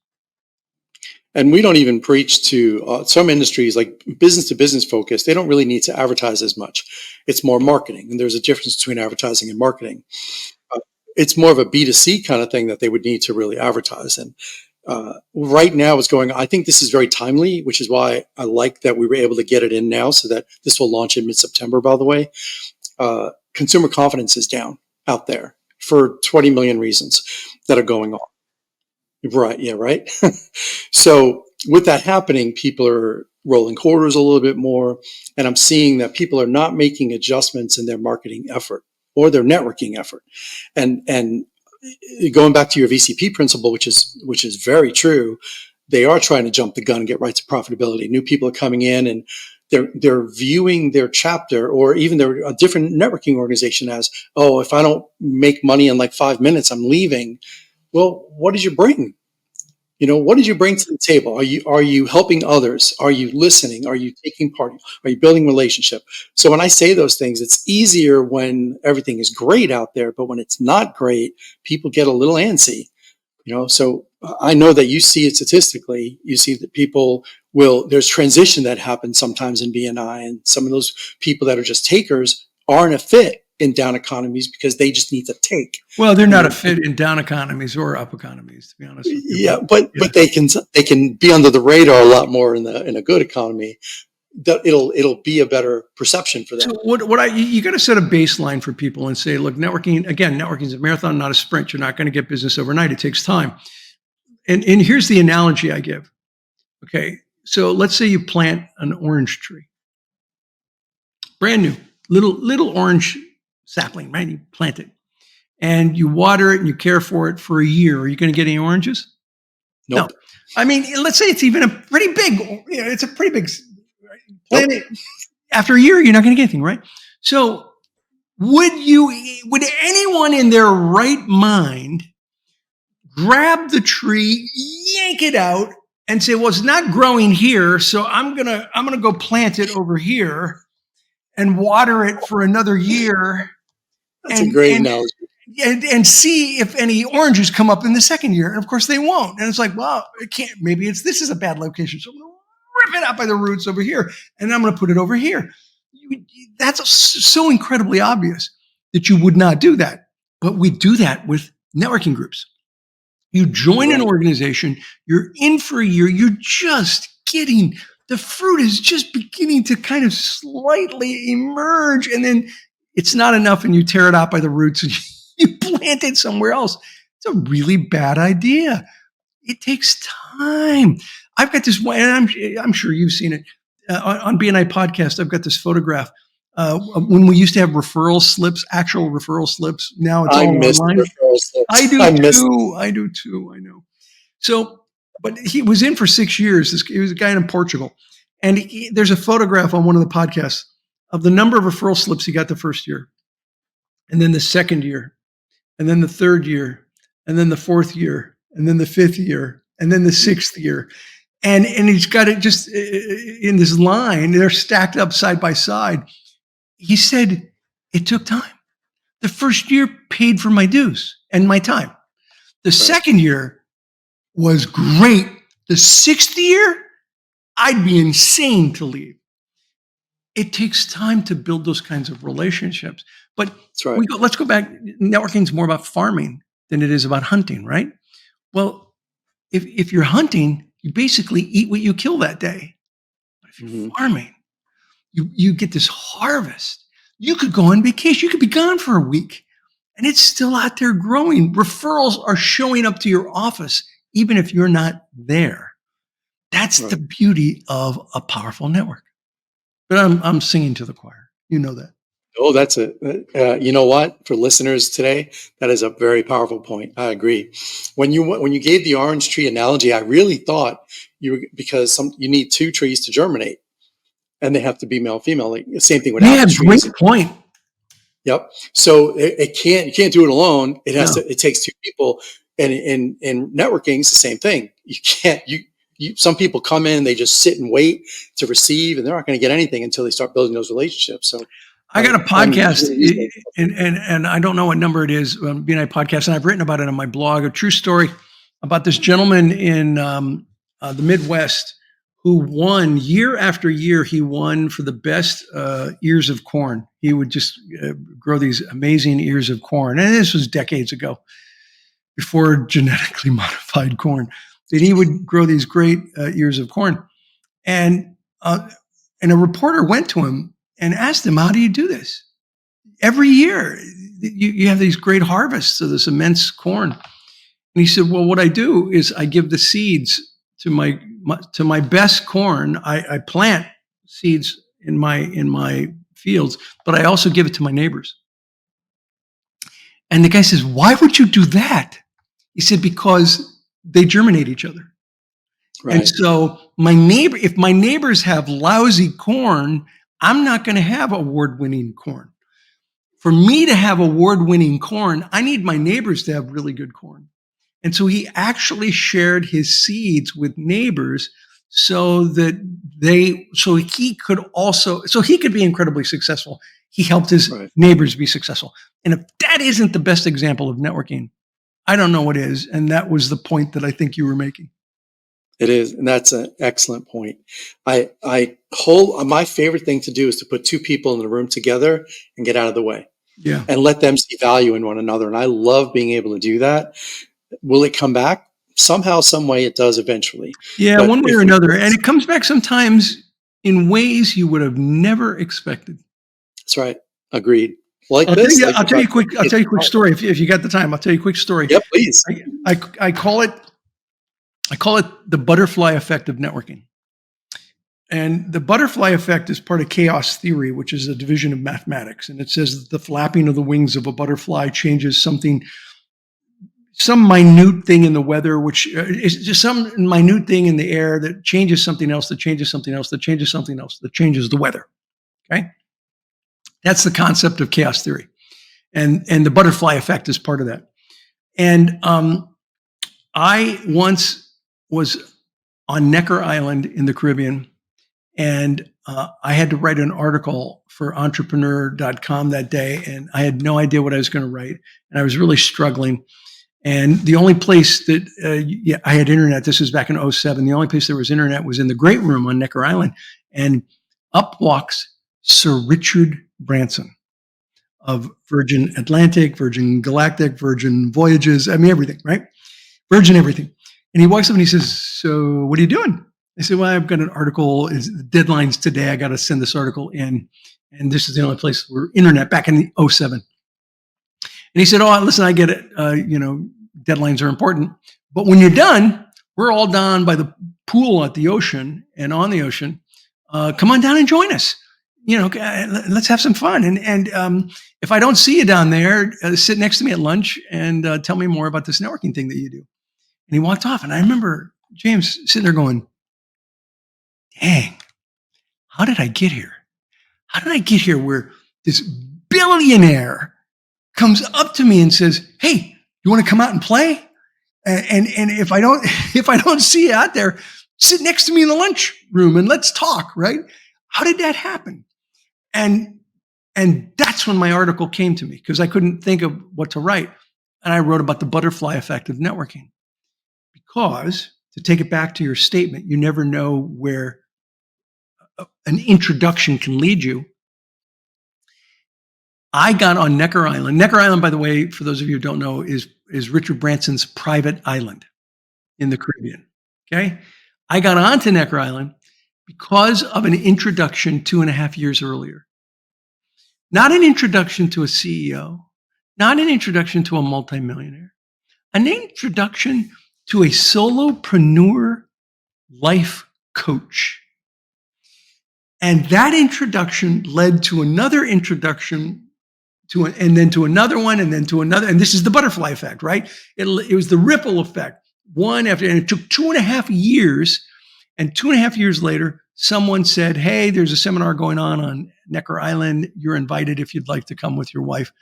S1: And we don't even preach to some industries, like business to business focus. They don't really need to advertise as much. It's more marketing. And there's a difference between advertising and marketing. It's more of a B2C kind of thing that they would need to really advertise. And right now what's going on, I think this is very timely, which is why I like that we were able to get it in now, so that this will launch in mid-September, by the way. Consumer confidence is down out there for 20 million reasons that are going on. Right. Yeah. Right. So with that happening, people are rolling quarters a little bit more. And I'm seeing that people are not making adjustments in their marketing effort or their networking effort. And going back to your VCP principle, which is very true, they are trying to jump the gun and get right to profitability. New people are coming in and they're viewing their chapter or even a different networking organization as, oh, if I don't make money in like 5 minutes, I'm leaving. Well, what did you bring? What did you bring to the table? Are you helping others? Are you listening? Are you taking part? Are you building relationship? So when I say those things, it's easier when everything is great out there, but when it's not great, people get a little antsy. So I know that you see it statistically. You see that there's transition that happens sometimes in BNI, and some of those people that are just takers aren't a fit in down economies because they just need to take.
S2: Well, they're not a fit in down economies or up economies, to be honest with you.
S1: Yeah, but they can be under the radar a lot more in a good economy. It'll be a better perception for them.
S2: So you got to set a baseline for people and say, look, networking is a marathon, not a sprint. You're not going to get business overnight. It takes time. And here's the analogy I give. Okay, so let's say you plant an orange tree, brand new, little orange sapling, right? You plant it and you water it and you care for it for a year. Are you going to get any oranges?
S1: Nope.
S2: No. I mean, let's say it's even a pretty big, it's a pretty big plant. Nope. After a year, you're not going to get anything, right? So would anyone in their right mind grab the tree, yank it out, and say, well, it's not growing here, so I'm gonna go plant it over here and water it for another year?
S1: That's a great analogy.
S2: And see if any oranges come up in the second year. And of course they won't. And it's like, well, it can't, maybe this is a bad location. So I'm going to rip it out by the roots over here. And I'm going to put it over here. That's so incredibly obvious that you would not do that. But we do that with networking groups. You join an organization, you're in for a year, you're just getting, the fruit is just beginning to kind of slightly emerge. And then it's not enough and you tear it out by the roots and You plant it somewhere else. It's a really bad idea. It takes time. I've got this one, and I'm sure you've seen it on BNI podcast. I've got this photograph when we used to have referral slips, actual referral slips. Now it's
S1: I
S2: all
S1: miss
S2: online.
S1: referral slips.
S2: I do
S1: I miss.
S2: too. I do too. I know. So, but he was in for 6 years. He was a guy in Portugal, and there's a photograph on one of the podcasts of the number of referral slips he got the first year, and then the second year, and then the third year, and then the fourth year, and then the fifth year, and then the sixth year. And he's got it just in this line. They're stacked up side by side. He said, it took time. The first year paid for my dues and my time. The second year was great. The sixth year, I'd be insane to leave. It takes time to build those kinds of relationships. But
S1: That's right.
S2: let's go back. Networking is more about farming than it is about hunting, right? Well, if you're hunting, you basically eat what you kill that day. But if you're farming, you get this harvest. You could go on vacation. You could be gone for a week, and it's still out there growing. Referrals are showing up to your office, even if you're not there. That's the beauty of a powerful network. But I'm singing to the choir. You know that.
S1: Oh, that's you know what? For listeners today, that is a very powerful point. I agree. When you gave the orange tree analogy, I really thought because you need two trees to germinate, and they have to be male female. Like, same thing with apple trees.
S2: Great point.
S1: Yep. So you can't do it alone. It has to. It takes two people. And in networking, it's the same thing. You can't. Some people come in, they just sit and wait to receive, and they're not going to get anything until they start building those relationships. So
S2: I got a podcast, and I don't know what number it is, BNI podcast, and I've written about it on my blog, a true story about this gentleman in the Midwest who won year after year. He won for the best ears of corn. He would just grow these amazing ears of corn. And this was decades ago, before genetically modified corn. That he would grow these great ears of corn. And a reporter went to him and asked him, how do you do this? Every year, you have these great harvests of this immense corn. And he said, well, what I do is I give the seeds to my best corn. I plant seeds in my fields, but I also give it to my neighbors. And the guy says, why would you do that? He said, because they germinate each other. Right. And so if my neighbors have lousy corn, I'm not going to have award-winning corn. For me to have award-winning corn, I need my neighbors to have really good corn. And so he actually shared his seeds with neighbors so he could be incredibly successful. He helped his neighbors be successful. And if that isn't the best example of networking, I don't know what is. And that was the point that I think you were making.
S1: It is. And that's an excellent point. My favorite thing to do is to put two people in the room together and get out of the way.
S2: Yeah.
S1: And let them see value in one another. And I love being able to do that. Will it come back? Somehow, some way it does eventually.
S2: Yeah, but one way or another. And it comes back sometimes in ways you would have never expected.
S1: That's right. Agreed. I'll
S2: tell you a quick story if you got the time. I'll tell you a quick story.
S1: Yeah, please.
S2: I call it the butterfly effect of networking. And the butterfly effect is part of chaos theory, which is a division of mathematics. And it says that the flapping of the wings of a butterfly changes some minute thing in the weather, which is just some minute thing in the air that changes something else, that changes something else, that changes something else, that changes the weather. Okay? That's the concept of chaos theory. And the butterfly effect is part of that. And I once was on Necker Island in the Caribbean, and I had to write an article for entrepreneur.com that day, and I had no idea what I was going to write, and I was really struggling. And the only place that I had internet, this was back in 2007, the only place there was internet was in the great room on Necker Island. And up walks Sir Richard Branson of Virgin Atlantic, Virgin Galactic, Virgin Voyages, everything, right? Virgin everything. And he walks up and he says, so what are you doing? I said, well, I've got an article, the deadline's today, I got to send this article in. And this is the only place where internet back in 2007. he said, "Oh, listen, I get it. Deadlines are important, but when you're done, we're all down by the pool at the ocean and on the ocean. Come on down and join us. Let's have some fun. And if I don't see you down there, sit next to me at lunch and tell me more about this networking thing that you do." And he walked off. And I remember James sitting there going, "Dang, how did I get here? How did I get here where this billionaire comes up to me and says, 'Hey, you want to come out and play?' And if I don't see you out there, sit next to me in the lunch room and let's talk, right?" How did that happen? And that's when my article came to me, because I couldn't think of what to write. And I wrote about the butterfly effect of networking. Because, to take it back to your statement, you never know where an introduction can lead you. I got on Necker Island. Necker Island, by the way, for those of you who don't know, is Richard Branson's private island in the Caribbean. Okay. I got onto Necker Island because of an introduction 2.5 years earlier. Not an introduction to a CEO, not an introduction to a multimillionaire, an introduction to a solopreneur life coach. And that introduction led to another introduction and then to another one, and then to another. And this is the butterfly effect, right? It was the ripple effect. One after, and it took 2.5 years. And 2.5 years later, someone said, "Hey, there's a seminar going on Necker Island. You're invited if you'd like to come with your wife."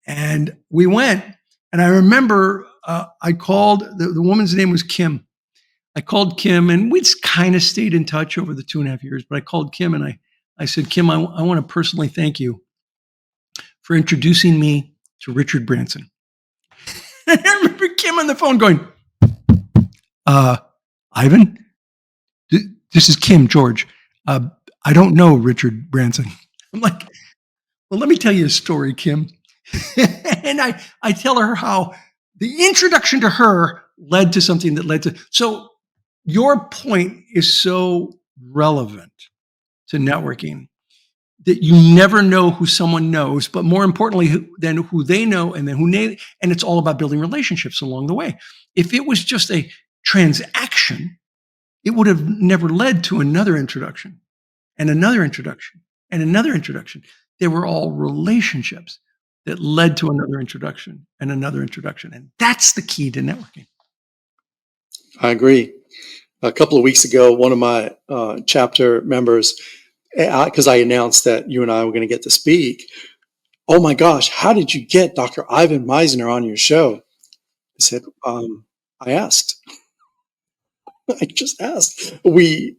S2: And we went. And I remember I called, the woman's name was Kim. I called Kim, and we'd kind of stayed in touch over the 2.5 years. But I called Kim and I said, "Kim, I want to personally thank you for introducing me to Richard Branson." And I remember Kim on the phone going, "Ivan, this is Kim George. I don't know Richard Branson." I'm like, "Well, let me tell you a story, Kim." And I tell her how the introduction to her led to something that led to. So your point is so relevant to networking, that you never know who someone knows, but more importantly, than who they know, and then and it's all about building relationships along the way. If it was just a transaction, it would have never led to another introduction and another introduction and another introduction. They were all relationships that led to another introduction and another introduction. And that's the key to networking.
S1: I agree. A couple of weeks ago, one of my chapter members, because I announced that you and I were going to get to speak, "Oh my gosh, how did you get Dr. Ivan Misner on your show?" I said, "I asked." I just asked. We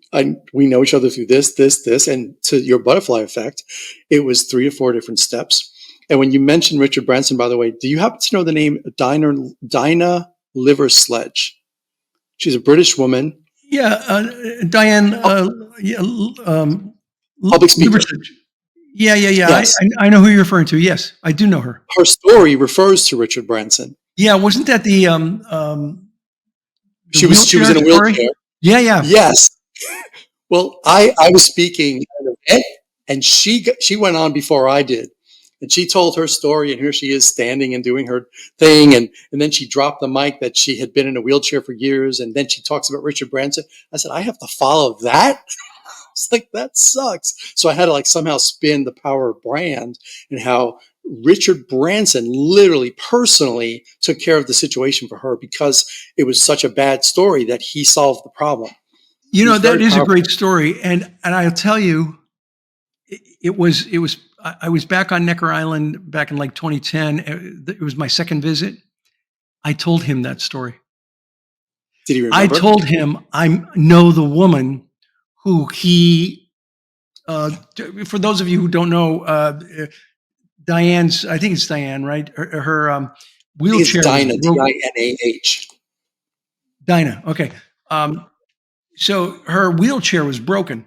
S1: know each other through this, and to your butterfly effect, it was 3 or 4 different steps. And when you mentioned Richard Branson, by the way, do you happen to know the name Dinah Liversledge? She's a British woman.
S2: Yeah, Diane.
S1: Public speaker.
S2: Yeah.
S1: Yes.
S2: I know who you're referring to. Yes, I do know her.
S1: Her story refers to Richard Branson.
S2: Yeah, wasn't that the
S1: she was in a wheelchair.
S2: Yeah.
S1: Yes. Well, I was speaking at an event, and she went on before I did. And she told her story, and here she is standing and doing her thing. And then she dropped the mic that she had been in a wheelchair for years. And then she talks about Richard Branson. I said, I have to follow that? It's like, that sucks. So I had to somehow spin the power of brand, and how Richard Branson literally personally took care of the situation for her, because it was such a bad story that he solved the problem.
S2: That is a great story. And I'll tell you, I was back on Necker Island back in 2010. It was my second visit. I told him that story.
S1: Did he remember?
S2: I told him I know the woman who he, for those of you who don't know, Diane's, I think it's Diane, right? Her wheelchair.
S1: It's Dinah, D-I-N-A-H.
S2: Dinah, okay. So her wheelchair was broken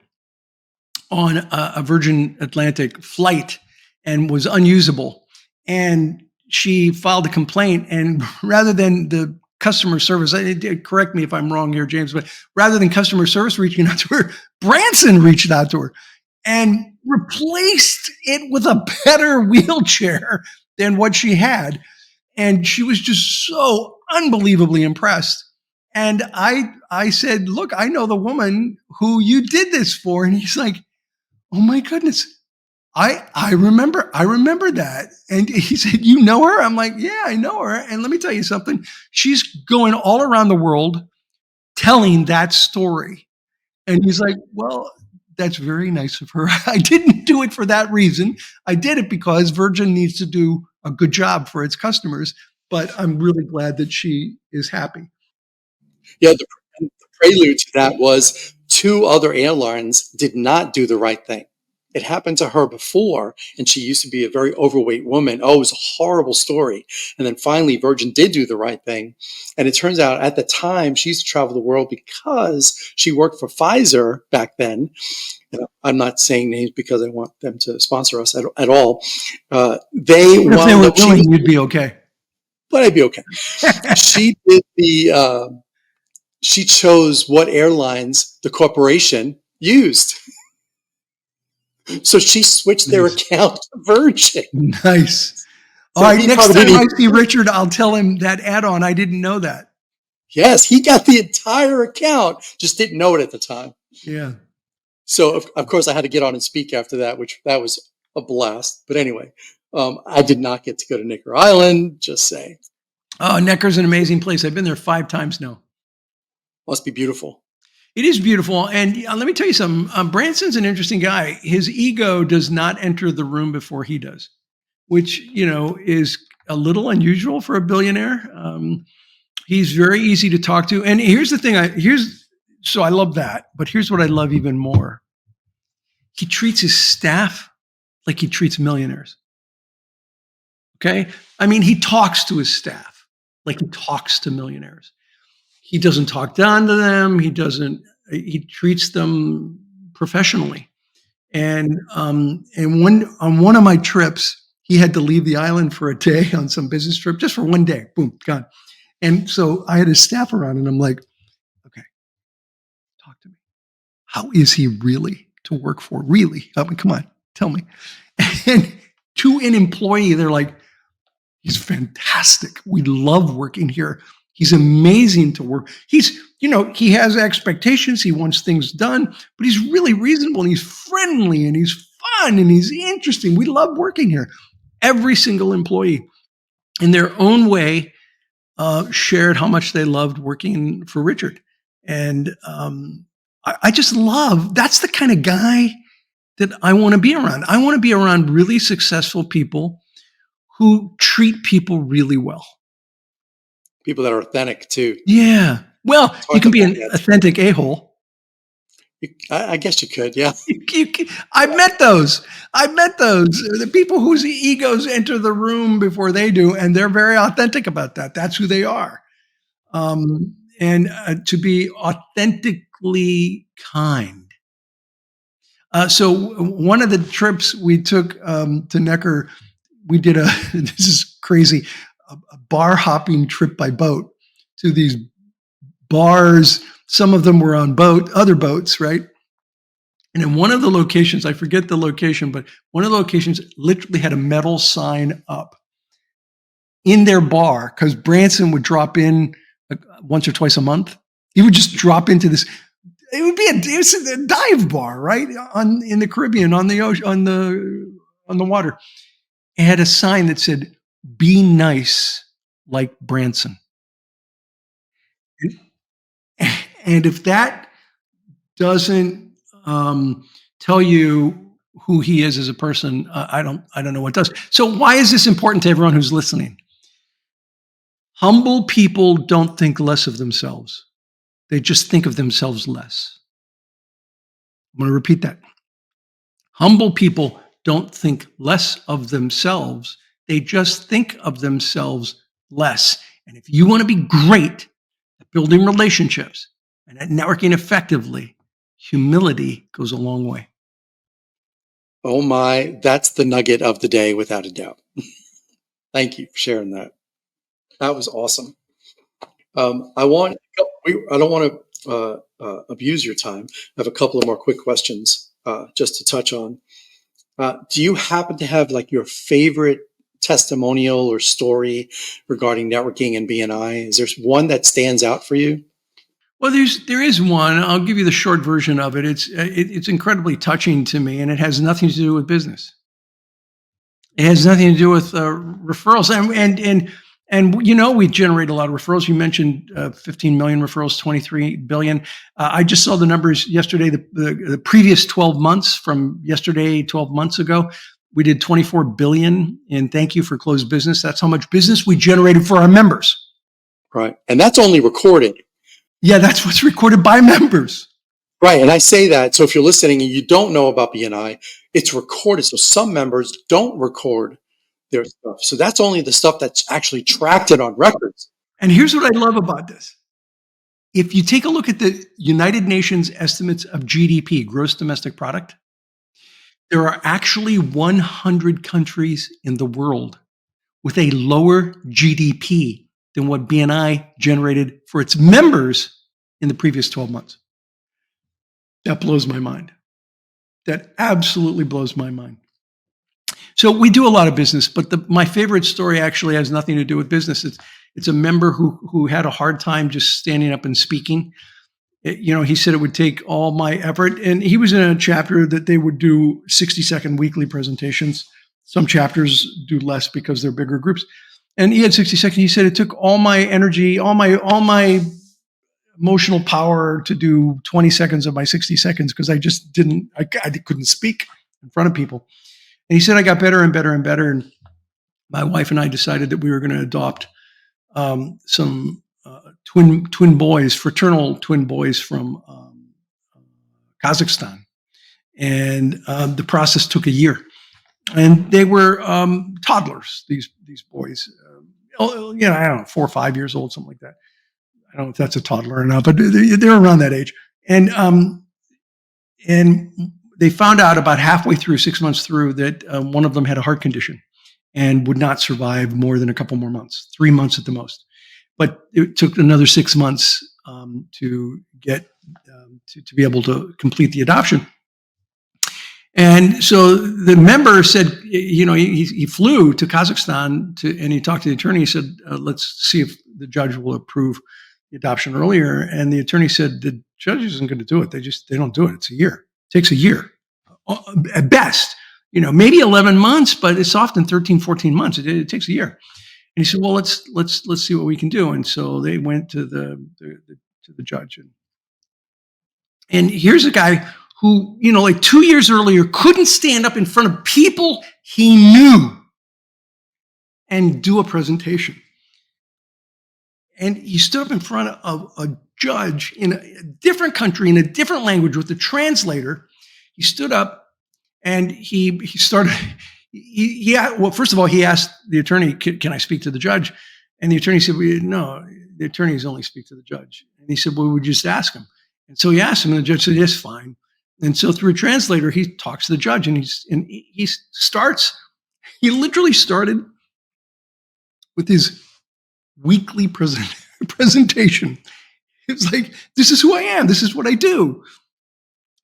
S2: on a Virgin Atlantic flight and was unusable. And she filed a complaint, and rather than the customer service, correct me if I'm wrong here, James, but rather than customer service reaching out to her, Branson reached out to her and replaced it with a better wheelchair than what she had. And she was just so unbelievably impressed. And I said, look, I know the woman who you did this for. And he's like, oh my goodness. I remember that. And he said, you know her? I'm like, yeah, I know her. And let me tell you something. She's going all around the world telling that story. And he's like, well, that's very nice of her. I didn't do it for that reason. I did it because Virgin needs to do a good job for its customers. But I'm really glad that she is happy.
S1: Yeah, the prelude to that was two other airlines did not do the right thing. It happened to her before, and she used to be a very overweight woman. Oh, it was a horrible story. And then finally, Virgin did do the right thing. And it turns out at the time, she used to travel the world because she worked for Pfizer back then. I'm not saying names because I want them to sponsor us at all. They
S2: If they
S1: wound
S2: were
S1: up,
S2: willing, you'd be okay.
S1: but I'd be okay. She did she chose what airlines the corporation used. So she switched their
S2: Nice.
S1: account to Virgin.
S2: Nice. All
S1: So
S2: right.
S1: he
S2: Next
S1: probably
S2: time
S1: didn't
S2: I
S1: even,
S2: see Richard, I'll tell him that add-on. I didn't know that.
S1: yes, he got the entire account, just didn't know it at the time.
S2: Yeah.
S1: So of course I had to get on and speak after that, which that was a blast. But anyway, I did not get to go to Necker Island, just saying.
S2: Oh, Neckar's an amazing place. I've been there 5 times now.
S1: Must be beautiful.
S2: It is beautiful. And let me tell you something. Branson's an interesting guy. His ego does not enter the room before he does, which, is a little unusual for a billionaire. He's very easy to talk to. And here's the thing. So I love that. But here's what I love even more. He treats his staff like he treats millionaires. Okay. I mean, he talks to his staff like he talks to millionaires. He doesn't talk down to them. He treats them professionally. And on one of my trips, he had to leave the island for a day on some business trip, just for one day. Boom, gone. And so I had his staff around, and I'm like, okay, talk to me. How is he really to work for? Really? I mean, come on, tell me. And to an employee, they're like, he's fantastic. We love working here. He's amazing to work. He has expectations. He wants things done, but he's really reasonable and he's friendly and he's fun and he's interesting. We love working here. Every single employee, in their own way, shared how much they loved working for Richard. And I just love, that's the kind of guy that I want to be around. I want to be around really successful people who treat people really well.
S1: People that are authentic too.
S2: Yeah. Well, you can be an authentic a-hole.
S1: I guess you could, yeah.
S2: I've met those. The people whose egos enter the room before they do, and they're very authentic about that. That's who they are. And to be authentically kind. So one of the trips we took to Necker, we did this is crazy, a bar hopping trip by boat to these bars. Some of them were on other boats, right? And in one of the locations, I forget the location, but one of the locations literally had a metal sign up in their bar because Branson would drop in once or twice a month. He would just drop into this. It would be a dive bar, right, in the Caribbean, on the ocean, on the water. It had a sign that said, "Be nice like Branson." And if that doesn't tell you who he is as a person, I don't know what does. So why is this important to everyone who's listening? Humble people don't think less of themselves. They just think of themselves less. I'm going to repeat that. Humble people don't think less of themselves. They just think of themselves less. And if you want to be great at building relationships and at networking effectively, humility goes a long way.
S1: Oh my, that's the nugget of the day without a doubt. Thank you for sharing that. That was awesome. I don't want to abuse your time. I have a couple of more quick questions just to touch on. Do you happen to have like your favorite testimonial or story regarding networking and BNI? Is there one that stands out for you?
S2: Well, there is one. I'll give you the short version of it. It's incredibly touching to me, and it has nothing to do with business. It has nothing to do with referrals, and we generate a lot of referrals. You mentioned 15 million referrals, 23 billion. I just saw the numbers yesterday. The previous 12 months from yesterday, 12 months ago, we did 24 billion in thank you for closed business. That's how much business we generated for our members.
S1: Right, and that's only recorded.
S2: Yeah, that's what's recorded by members.
S1: Right, and I say that, so if you're listening and you don't know about BNI, it's recorded. So some members don't record their stuff. So that's only the stuff that's actually tracked and on records.
S2: And here's what I love about this. If you take a look at the United Nations estimates of GDP, gross domestic product, there are actually 100 countries in the world with a lower GDP than what BNI generated for its members in the previous 12 months. That blows my mind. That absolutely blows my mind. So we do a lot of business, but my favorite story actually has nothing to do with business. It's a member who had a hard time just standing up and speaking. He said it would take all my effort, and he was in a chapter that they would do 60-second weekly presentations. Some chapters do less because they're bigger groups. And he had 60 seconds. He said it took all my energy, all my emotional power to do 20 seconds of my 60 seconds because I just I couldn't speak in front of people. And he said I got better and better and better. And my wife and I decided that we were going to adopt some twin boys, fraternal twin boys from Kazakhstan. And the process took a year. And they were toddlers, these boys. I don't know, 4 or 5 years old, something like that. I don't know if that's a toddler or not, but they're around that age. And they found out about halfway through, 6 months through, that one of them had a heart condition and would not survive more than a couple more months, 3 months at the most. But it took another 6 months to get to be able to complete the adoption. And so the member said, he flew to Kazakhstan and he talked to the attorney. He said, let's see if the judge will approve the adoption earlier. And the attorney said, the judge isn't going to do it. They don't do it. It's a year. It takes a year at best, maybe 11 months, but it's often 13, 14 months. It takes a year. And he said, well, let's see what we can do. And so they went to the judge. And here's a guy who, like 2 years earlier, couldn't stand up in front of people he knew and do a presentation. And he stood up in front of a judge in a different country, in a different language with a translator. He stood up and he started, well, first of all, he asked the attorney, can I speak to the judge? And the attorney said, well, no, the attorneys only speak to the judge. And he said, well, we just ask him. And so he asked him, and the judge said, yes, fine. And so through a translator, he talks to the judge, and he literally started with his weekly presentation. It was like, this is who I am. This is what I do.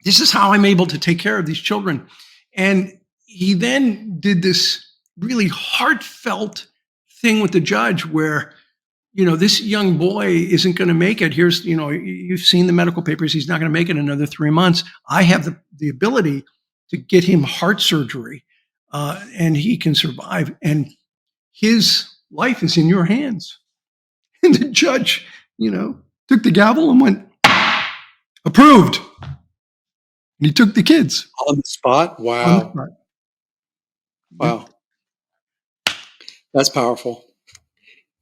S2: This is how I'm able to take care of these children. And he then did this really heartfelt thing with the judge where, this young boy isn't going to make it. Here's, you've seen the medical papers. He's not going to make it another 3 months. I have the ability to get him heart surgery and he can survive. And his life is in your hands. And the judge, took the gavel and went, approved. And he took the kids.
S1: On the spot? Wow.
S2: On the spot.
S1: Wow. That's powerful.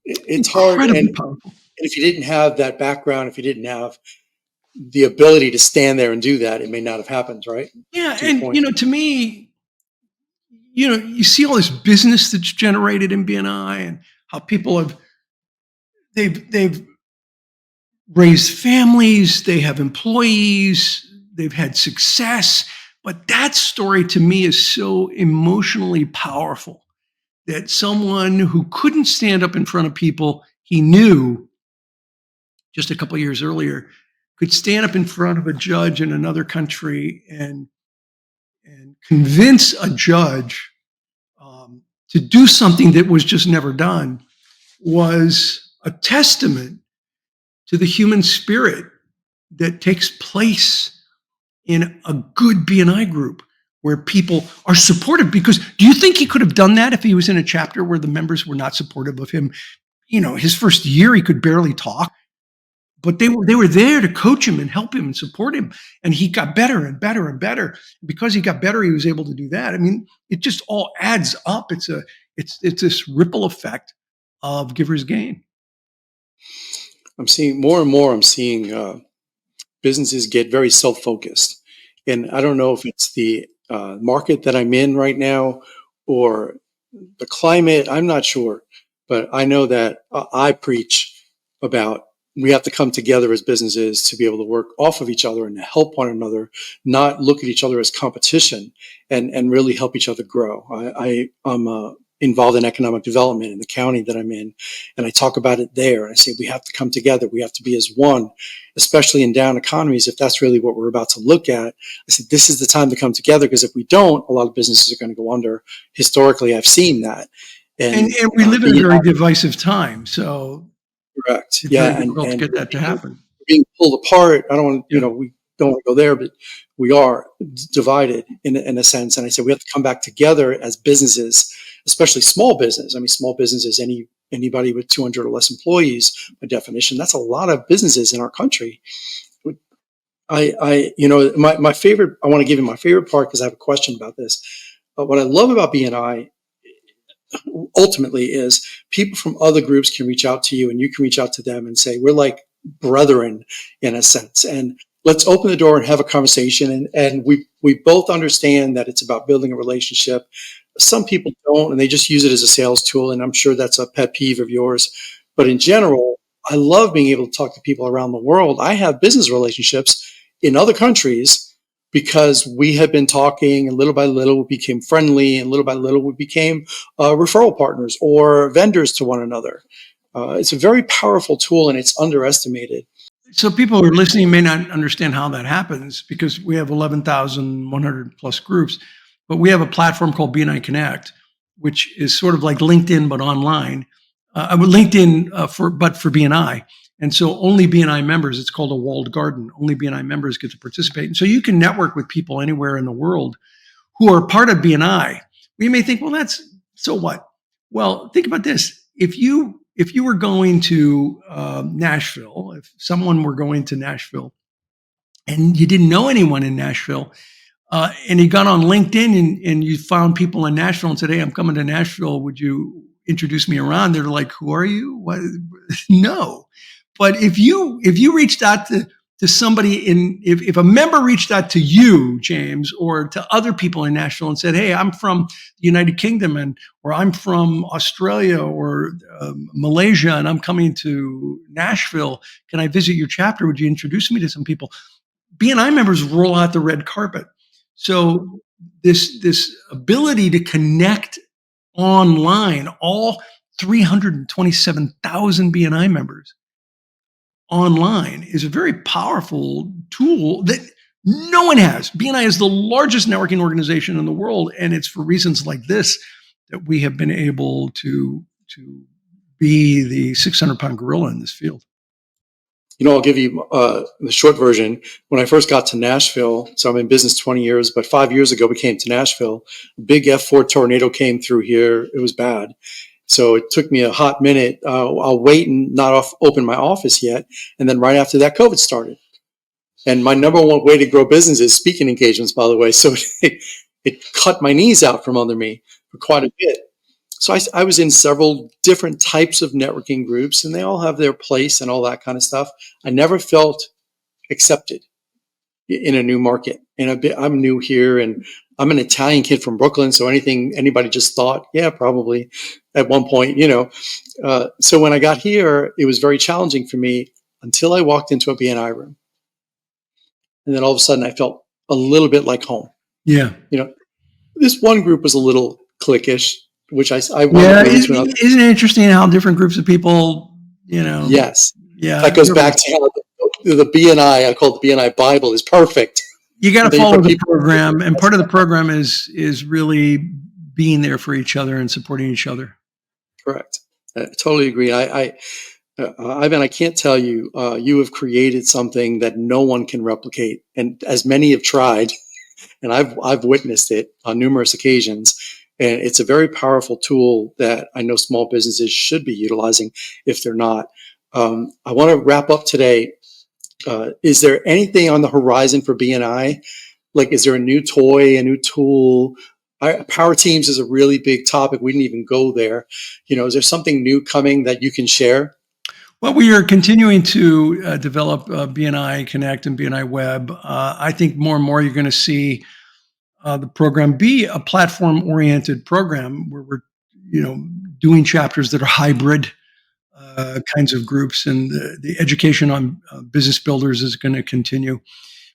S1: It's hard. And
S2: powerful.
S1: If you didn't have that background, if you didn't have the ability to stand there and do that, it may not have happened, right?
S2: Yeah. And, to me, you see all this business that's generated in BNI and how people they've raised families, they have employees, they've had success. But that story to me is so emotionally powerful that someone who couldn't stand up in front of people he knew just a couple of years earlier could stand up in front of a judge in another country and convince a judge to do something that was just never done was a testament to the human spirit that takes place in a good BNI group where people are supportive. Because do you think he could have done that if he was in a chapter where the members were not supportive of him? His first year, he could barely talk, but they were there to coach him and help him and support him. And he got better and better and better. Because he got better, he was able to do that. I mean, it just all adds up. It's this ripple effect of giver's gain.
S1: I'm seeing more and more. I'm seeing businesses get very self-focused, and I don't know if it's the market that I'm in right now or the climate. I'm not sure, but I know that I preach about we have to come together as businesses to be able to work off of each other and to help one another, not look at each other as competition, and really help each other grow. I'm involved in economic development in the county that I'm in, and I talk about it there. And I say we have to come together. We have to be as one, especially in down economies. If that's really what we're about to look at, I said this is the time to come together, because if we don't, a lot of businesses are going to go under. Historically, I've seen that.
S2: And we live in a very divisive time, so
S1: correct.
S2: it's
S1: Yeah,
S2: very difficult to get that to happen.
S1: Being pulled apart. I don't want, we don't want to go there, but we are divided in a sense. And I said we have to come back together as businesses, especially small business. I mean, small business is anybody with 200 or less employees by definition. That's a lot of businesses in our country. My favorite. I want to give you my favorite part because I have a question about this. But what I love about BNI ultimately is people from other groups can reach out to you and you can reach out to them and say, we're like brethren in a sense. And let's open the door and have a conversation. And we both understand that it's about building a relationship. Some people don't, and they just use it as a sales tool. And I'm sure that's a pet peeve of yours. But in general, I love being able to talk to people around the world. I have business relationships in other countries because we had been talking, and little by little we became friendly, and little by little we became referral partners or vendors to one another. It's a very powerful tool, and it's underestimated.
S2: So people who are listening may not understand how that happens because we have 11,100 plus groups, but we have a platform called BNI Connect, which is sort of like LinkedIn but online. LinkedIn for BNI. And so only BNI members, it's called a walled garden, only BNI members get to participate. And so you can network with people anywhere in the world who are part of BNI. We may think, well, that's, so what? Well, think about this. If you were going to Nashville, if someone were going to Nashville and you didn't know anyone in Nashville, and you got on LinkedIn and you found people in Nashville and said, hey, I'm coming to Nashville. Would you introduce me around? They're like, who are you? What? No. But if you reached out to somebody if a member reached out to you, James, or to other people in Nashville and said, hey, I'm from the United Kingdom or I'm from Australia or Malaysia and I'm coming to Nashville. Can I visit your chapter? Would you introduce me to some people? BNI members roll out the red carpet. So this ability to connect online, all 327,000 BNI members online is a very powerful tool that no one has. BNI is the largest networking organization in the world, and it's for reasons like this that we have been able to be the 600-pound gorilla in this field.
S1: I'll give you the short version. When I first got to Nashville, so I'm in business 20 years, but 5 years ago we came to Nashville. A big F4 tornado came through here. It was bad. So it took me a hot minute. I'll wait and not open my office yet. And then right after that, COVID started. And my number one way to grow business is speaking engagements, by the way. So it cut my knees out from under me for quite a bit. So I was in several different types of networking groups, and they all have their place and all that kind of stuff. I never felt accepted in a new market. And I'm new here, and I'm an Italian kid from Brooklyn, so anybody just thought, yeah, probably at one point, So when I got here, it was very challenging for me until I walked into a BNI room. And then all of a sudden I felt a little bit like home.
S2: Yeah.
S1: This one group was a little cliquish, which I
S2: yeah, isn't it interesting how different groups of people,
S1: Yes.
S2: Yeah.
S1: That goes back to how the BNI, I call it the BNI Bible, is perfect.
S2: You got to follow the program, and part of the program is really being there for each other and supporting each other.
S1: Correct. I totally agree. Ivan, I can't tell you, you have created something that no one can replicate. And as many have tried, and I've witnessed it on numerous occasions, and it's a very powerful tool that I know small businesses should be utilizing if they're not. I want to wrap up today. Is there anything on the horizon for BNI? Like, is there a new toy, a new tool? Power teams is a really big topic. We didn't even go there. Is there something new coming that you can share?
S2: Well, we are continuing to develop BNI Connect and BNI Web. I think more and more you're going to see the program be a platform-oriented program where we're, doing chapters that are hybrid kinds of groups, and the education on business builders is going to continue.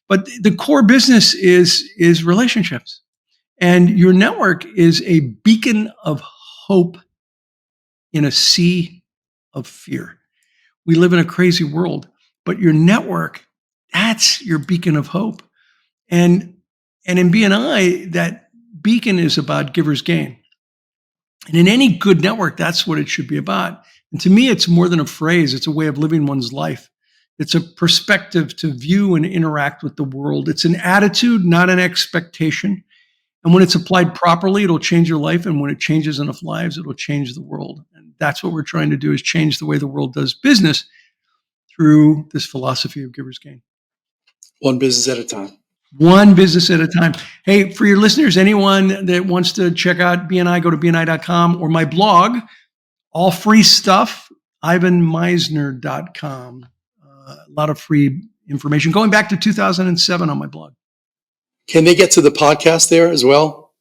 S2: But the core business is relationships, and your network is a beacon of hope in a sea of fear. We live in a crazy world, but your network, that's your beacon of hope. And in BNI, that beacon is about givers gain. And in any good network, that's what it should be about. And to me, it's more than a phrase. It's a way of living one's life. It's a perspective to view and interact with the world. It's an attitude, not an expectation. And when it's applied properly, it'll change your life. And when it changes enough lives, it'll change the world. And that's what we're trying to do, is change the way the world does business through this philosophy of givers gain.
S1: One business at a time.
S2: One business at a time. Hey, for your listeners, anyone that wants to check out BNI, go to bni.com, or my blog, all free stuff, ivanmisner.com. A lot of free information going back to 2007 on my blog.
S1: Can they get to the podcast there as well?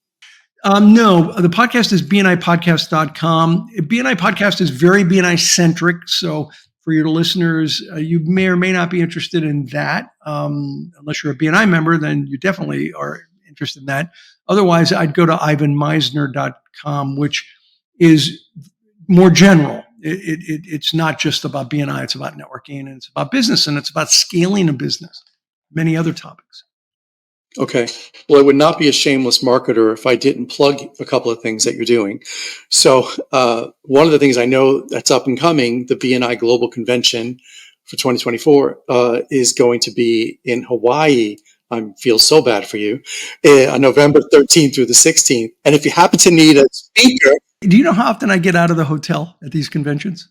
S2: No, the podcast is bnipodcast.com. BNI podcast is very BNI centric. So for your listeners, you may or may not be interested in that. Unless you're a BNI member, then you definitely are interested in that. Otherwise, I'd go to ivanmisner.com, which is more general. It's not just about BNI. It's about networking, and it's about business, and it's about scaling a business, many other topics.
S1: Okay. Well, I would not be a shameless marketer if I didn't plug a couple of things that you're doing. So one of the things I know that's up and coming, the BNI Global Convention for 2024 is going to be in Hawaii. I feel so bad for you, on November 13th through the 16th. And if you happen to need a speaker.
S2: Do you know how often I get out of the hotel at these conventions?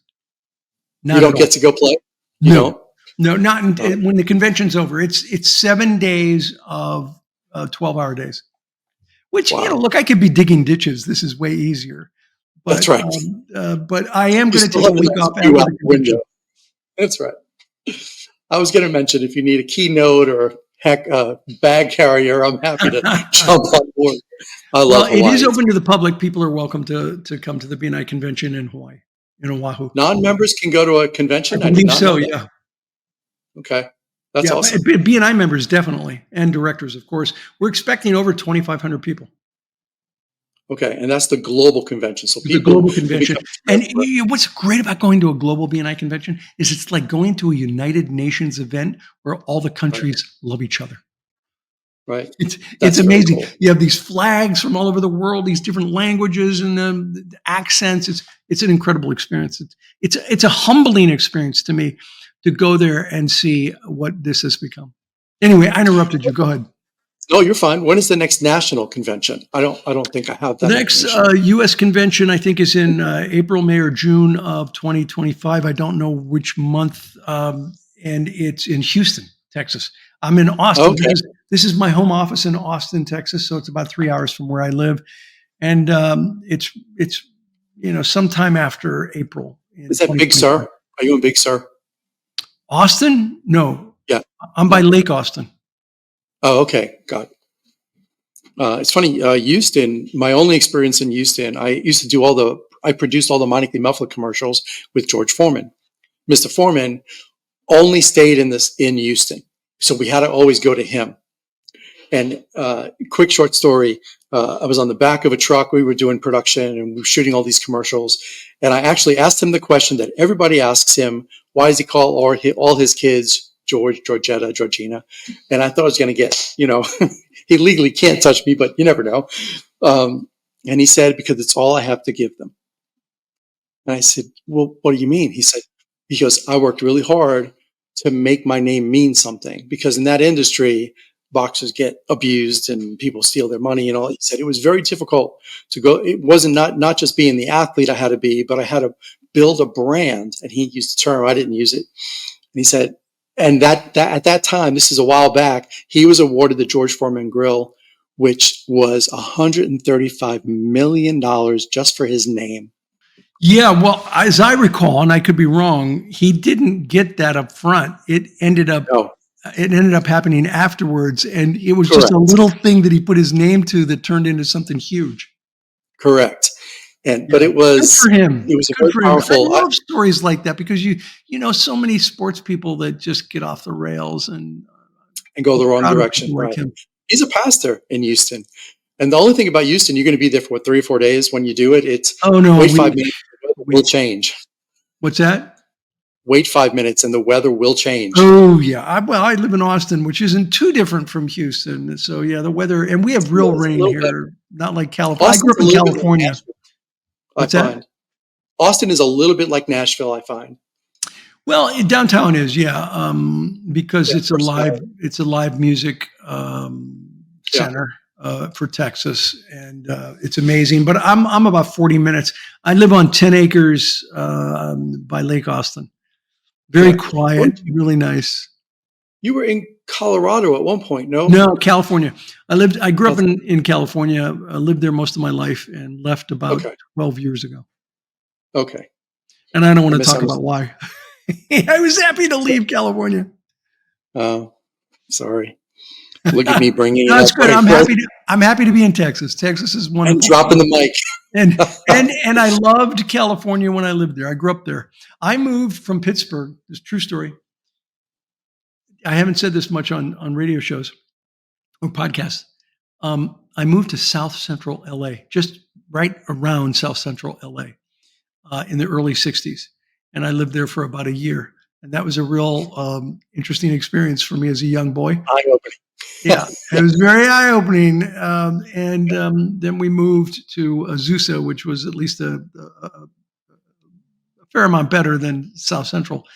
S1: Not you don't get to go play? You don't?
S2: No, not when the convention's over. It's 7 days of 12-hour days, which,
S1: wow.
S2: Look, I could be digging ditches. This is way easier. But,
S1: that's right.
S2: But I am going to take a week off after the convention.
S1: That's right. I was going to mention, if you need a keynote or bag carrier, I'm happy to jump on board. I love Hawaii.
S2: It is open to the public. People are welcome to come to the BNI convention in Hawaii, in Oahu.
S1: Non-members can go to a convention?
S2: I believe so, yeah.
S1: Okay. That's awesome.
S2: BNI members, definitely, and directors, of course. We're expecting over 2,500 people.
S1: Okay, and that's the global convention. So
S2: the global convention. And what's great about going to a global BNI convention is it's like going to a United Nations event where all the countries love each other.
S1: Right.
S2: It's amazing. Cool. You have these flags from all over the world, these different languages and the accents. It's an incredible experience. It's a humbling experience to me to go there and see what this has become. Anyway, I interrupted you. Go ahead.
S1: No, you're fine. When is the next national convention? I don't think I have that.
S2: The next U.S. convention, I think, is in April, May, or June of 2025. I don't know which month, and it's in Houston, Texas. I'm in Austin.
S1: Okay.
S2: This is my home office in Austin, Texas, so it's about 3 hours from where I live, and it's sometime after April.
S1: Is that Big Sur? Are you in Big Sur?
S2: Austin? No.
S1: Yeah.
S2: I'm by Lake Austin.
S1: Oh, okay. Got it. It's funny, Houston, my only experience in Houston, I produced all the Monica Muffler commercials with George Foreman. Mr. Foreman only stayed in Houston. So we had to always go to him. And quick short story, I was on the back of a truck. We were doing production and we were shooting all these commercials. And I actually asked him the question that everybody asks him: why does he call all his kids George, Georgetta, Georgina? And I thought I was going to get, he legally can't touch me, but you never know. And he said, because it's all I have to give them. And I said, well, what do you mean? He said, because I worked really hard to make my name mean something. Because in that industry, boxers get abused and people steal their money and all. He said it was very difficult to go. It wasn't not just being the athlete I had to be, but I had to build a brand. And he used the term, I didn't use it. And he said, and that at that time, this is a while back, he was awarded the George Foreman Grill, which was $135 million just for his name.
S2: Yeah, well, as I recall, and I could be wrong, he didn't get that up front.
S1: No,
S2: It ended up happening afterwards, and it was just a
S1: correct,
S2: little thing that he put his name to that turned into something huge.
S1: correct. And but
S2: Yeah, good for him.
S1: it was a
S2: Good
S1: very
S2: for him. I
S1: powerful
S2: love stories like that because you know so many sports people that just get off the rails, and
S1: and go
S2: I'm
S1: the wrong
S2: proud of
S1: direction.
S2: people like
S1: Right.
S2: him.
S1: He's a pastor in Houston. And the only thing about Houston, you're going to be there for what, 3 or 4 days when you do it. It's
S2: Oh no,
S1: wait 5 minutes, the weather will
S2: we
S1: change.
S2: what's that?
S1: Wait 5 minutes and the weather will change.
S2: Oh yeah. I live in Austin, which isn't too different from Houston. So yeah, the weather, and we have real
S1: Yeah, it's a
S2: rain
S1: little better.
S2: here. Not like California. I grew
S1: Austin's
S2: up
S1: a
S2: in
S1: little bit like
S2: California.
S1: Nashville, I
S2: What's that?
S1: find. Austin is a little bit like Nashville, I find.
S2: Well, downtown is, yeah, because
S1: Yeah, personality.
S2: it's a live music
S1: Yeah.
S2: center for Texas, and it's amazing. But I'm about 40 minutes. I live on 10 acres by Lake Austin. Very
S1: Yeah.
S2: quiet,
S1: Weren't
S2: really nice.
S1: you were in Colorado at one point, no?
S2: No, California. I grew up
S1: That's
S2: in California. I lived there most of my life and left about
S1: okay.
S2: 12 years ago.
S1: Okay.
S2: And I don't
S1: I
S2: want to talk about
S1: misunderstood.
S2: why. I was happy to leave California.
S1: Oh, sorry. Look at me bringing
S2: No,
S1: it
S2: it's
S1: up
S2: good.
S1: right, right,
S2: I'm happy to be in Texas. Texas is
S1: and
S2: wonderful.
S1: dropping the mic.
S2: And and I loved California when I lived there. I grew up there. I moved from Pittsburgh. This is a true story. I haven't said this much on radio shows or podcasts. I moved to South Central LA, just right around South Central LA, in the early '60s, and I lived there for about a year. And that was a real interesting experience for me as a young boy. Yeah,
S1: Eye-opening.
S2: it was very eye-opening. And then we moved to Azusa, which was at least a fair amount better than South Central.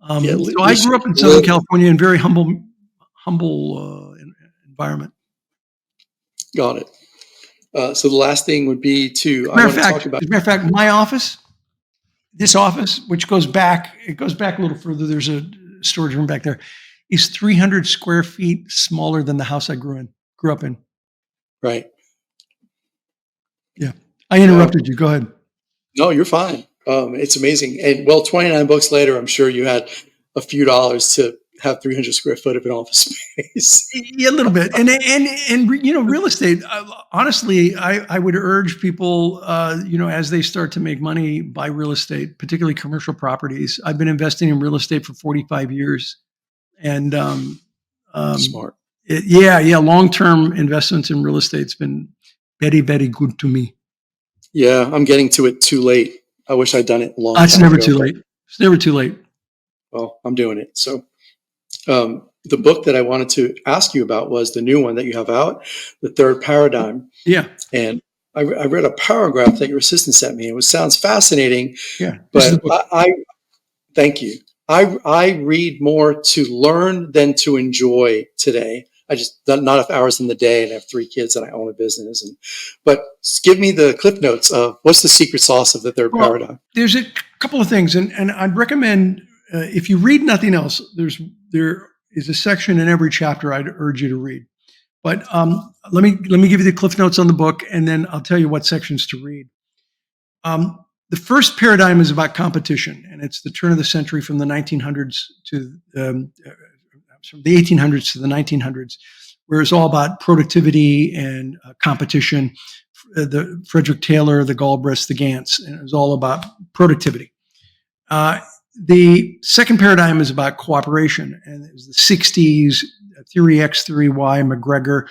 S1: Yeah, at
S2: So I
S1: least
S2: grew
S1: you
S2: up in Southern
S1: live.
S2: California in very humble environment.
S1: Got it. So the last thing would be to, I want to talk about,
S2: As a matter of fact, my office, this office, which it goes back a little further. There's a storage room back there. Is 300 square feet smaller than the house I grew up in.
S1: right.
S2: Yeah, I
S1: Yeah.
S2: interrupted you. Go ahead.
S1: No, you're fine. It's amazing. And well, 29 books later, I'm sure you had a few dollars to have 300 square foot of an office space.
S2: Yeah, a little bit, and you know, real estate. Honestly, I would urge people, you know, as they start to make money, buy real estate, particularly commercial properties. I've been investing in real estate for 45 years, and um,
S1: Smart.
S2: yeah, long term investments in real estate's been very, very good to me.
S1: Yeah, I'm getting to it too late. I wish I'd done it a long
S2: It's
S1: time
S2: never
S1: ago,
S2: too
S1: but
S2: late. It's never too late.
S1: well, I'm doing it. So the book that I wanted to ask you about was the new one that you have out, The Third Paradigm.
S2: Yeah,
S1: And I read a paragraph that your assistant sent me. It sounds fascinating,
S2: yeah. This is the
S1: but
S2: book.
S1: I thank you. I read more to learn than to enjoy today. I just not enough hours in the day, and I have 3 kids, and I own a business. But give me the cliff notes of what's the secret sauce of the third
S2: Well,
S1: paradigm.
S2: there's a couple of things, and I'd recommend if you read nothing else, there is a section in every chapter I'd urge you to read. But let me give you the cliff notes on the book, and then I'll tell you what sections to read. The first paradigm is about competition, and it's the turn of the century from the 1900s to from the 1800s to the 1900s, where it's all about productivity and competition. The Frederick Taylor, the Galbraiths, the Gants, and it was all about productivity. The second paradigm is about cooperation, and it was the 60s, Theory X, Theory Y, McGregor,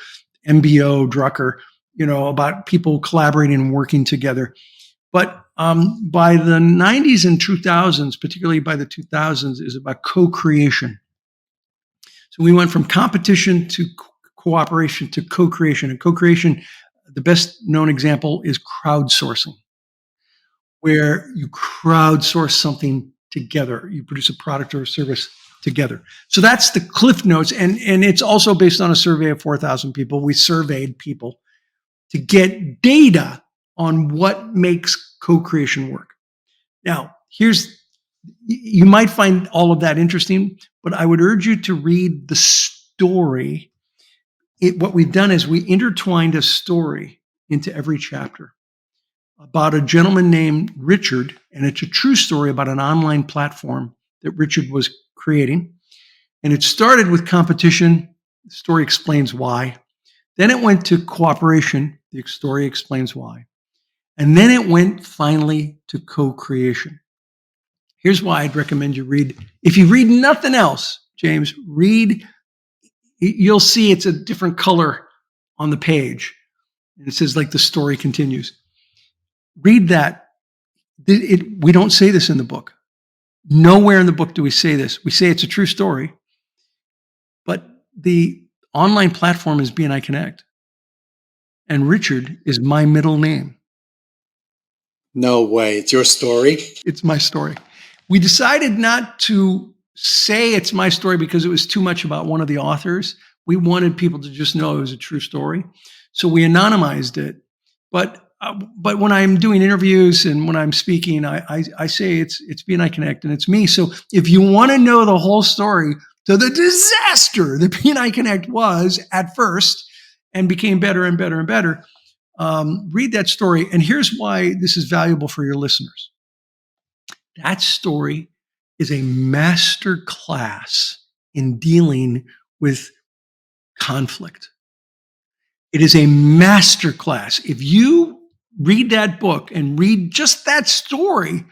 S2: MBO, Drucker, you know, about people collaborating and working together. But by the 90s and 2000s, particularly by the 2000s, is about co-creation. So we went from competition to cooperation to co-creation. And co-creation, The best known example is crowdsourcing, where you crowdsource something together. You produce a product or a service together. So that's the Cliff Notes. And it's also based on a survey of 4,000 people. We surveyed people to get data on what makes co-creation work. Now, you might find all of that interesting, but I would urge you to read the story. What we've done is we intertwined a story into every chapter about a gentleman named Richard, and it's a true story about an online platform that Richard was creating. And it started with competition. The story explains why. Then it went to cooperation. The story explains why. And then it went finally to co-creation. Here's why I'd recommend you read. If you read nothing else, James, read. You'll see it's a different color on the page. And it says like the story continues. Read that. We don't say this in the book. Nowhere in the book do we say this. We say it's a true story. But the online platform is BNI Connect. And Richard is my middle name.
S1: No way. It's your story?
S2: It's my story. We decided not to say it's my story because it was too much about one of the authors. We wanted people to just know it was a true story. So we anonymized it. But when I'm doing interviews and when I'm speaking, I say it's BNI Connect and it's me. So if you want to know the whole story to the disaster that BNI Connect was at first and became better and better and better, read that story. And here's why this is valuable for your listeners. That story is a master class in dealing with conflict. It is a master class. If you read that book and read just that story,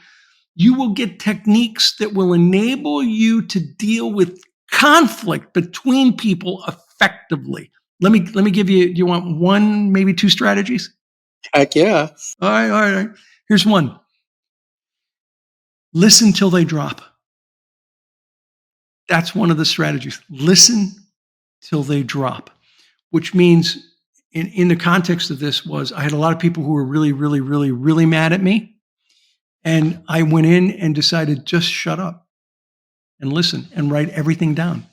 S2: you will get techniques that will enable you to deal with conflict between people effectively. Let me give you, you want one, maybe two strategies?
S1: Heck yeah.
S2: All right. Here's one. Listen till they drop. That's one of the strategies. Listen till they drop, which means in the context of this was I had a lot of people who were really, really, really, really mad at me. And I went in and decided just shut up and listen and write everything down.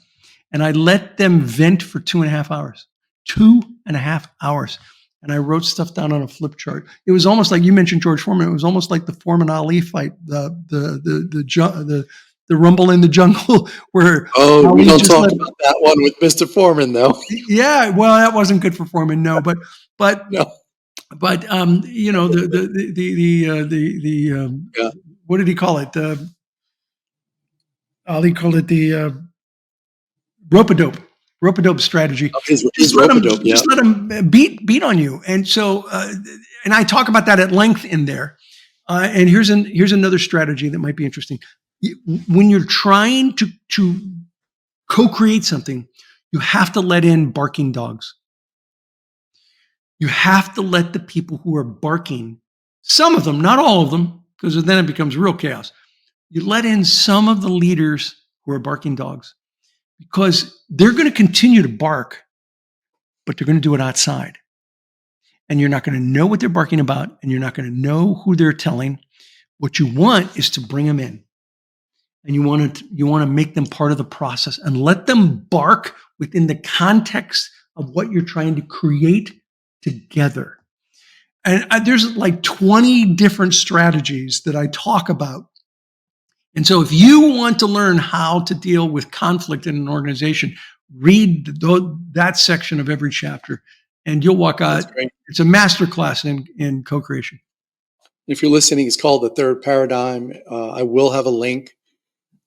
S2: And I let them vent for 2.5 hours. 2.5 hours. And I wrote stuff down on a flip chart. It was almost like you mentioned George Foreman. It was almost like the Foreman Ali fight, the rumble in the jungle, where
S1: we don't talk about that one with Mr. Foreman, though.
S2: Yeah, well, that wasn't good for Foreman, no, but
S1: No.
S2: But you know what did he call it? Ali called it the rope-a-dope strategy.
S1: His rope-a-dope, yeah.
S2: Just let them beat on you, and so and I talk about that at length in there. And here's another strategy that might be interesting. When you're trying to co-create something, you have to let in barking dogs. You have to let the people who are barking, some of them, not all of them, because then it becomes real chaos. You let in some of the leaders who are barking dogs because they're going to continue to bark, but they're going to do it outside. And you're not going to know what they're barking about, and you're not going to know who they're telling. What you want is to bring them in. And you want to make them part of the process and let them bark within the context of what you're trying to create together. And there's like 20 different strategies that I talk about. And so if you want to learn how to deal with conflict in an organization, read that section of every chapter and you'll walk out. It's a masterclass in co-creation.
S1: If you're listening, it's called The Third Paradigm. I will have a link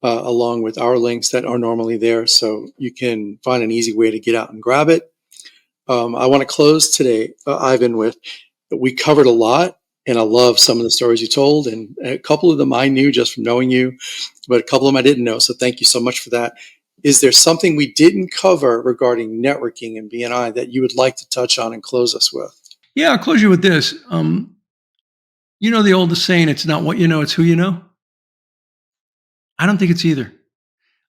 S1: along with our links that are normally there, so you can find an easy way to get out and grab it. I want to close today, Ivan, with we covered a lot, and I love some of the stories you told, and a couple of them I knew just from knowing you, but a couple of them I didn't know, so thank you so much for that. Is there something we didn't cover regarding networking and BNI that you would like to touch on and close us with?
S2: Yeah, I'll close you with this. You know the oldest saying, it's not what you know, it's who you know? I don't think it's either.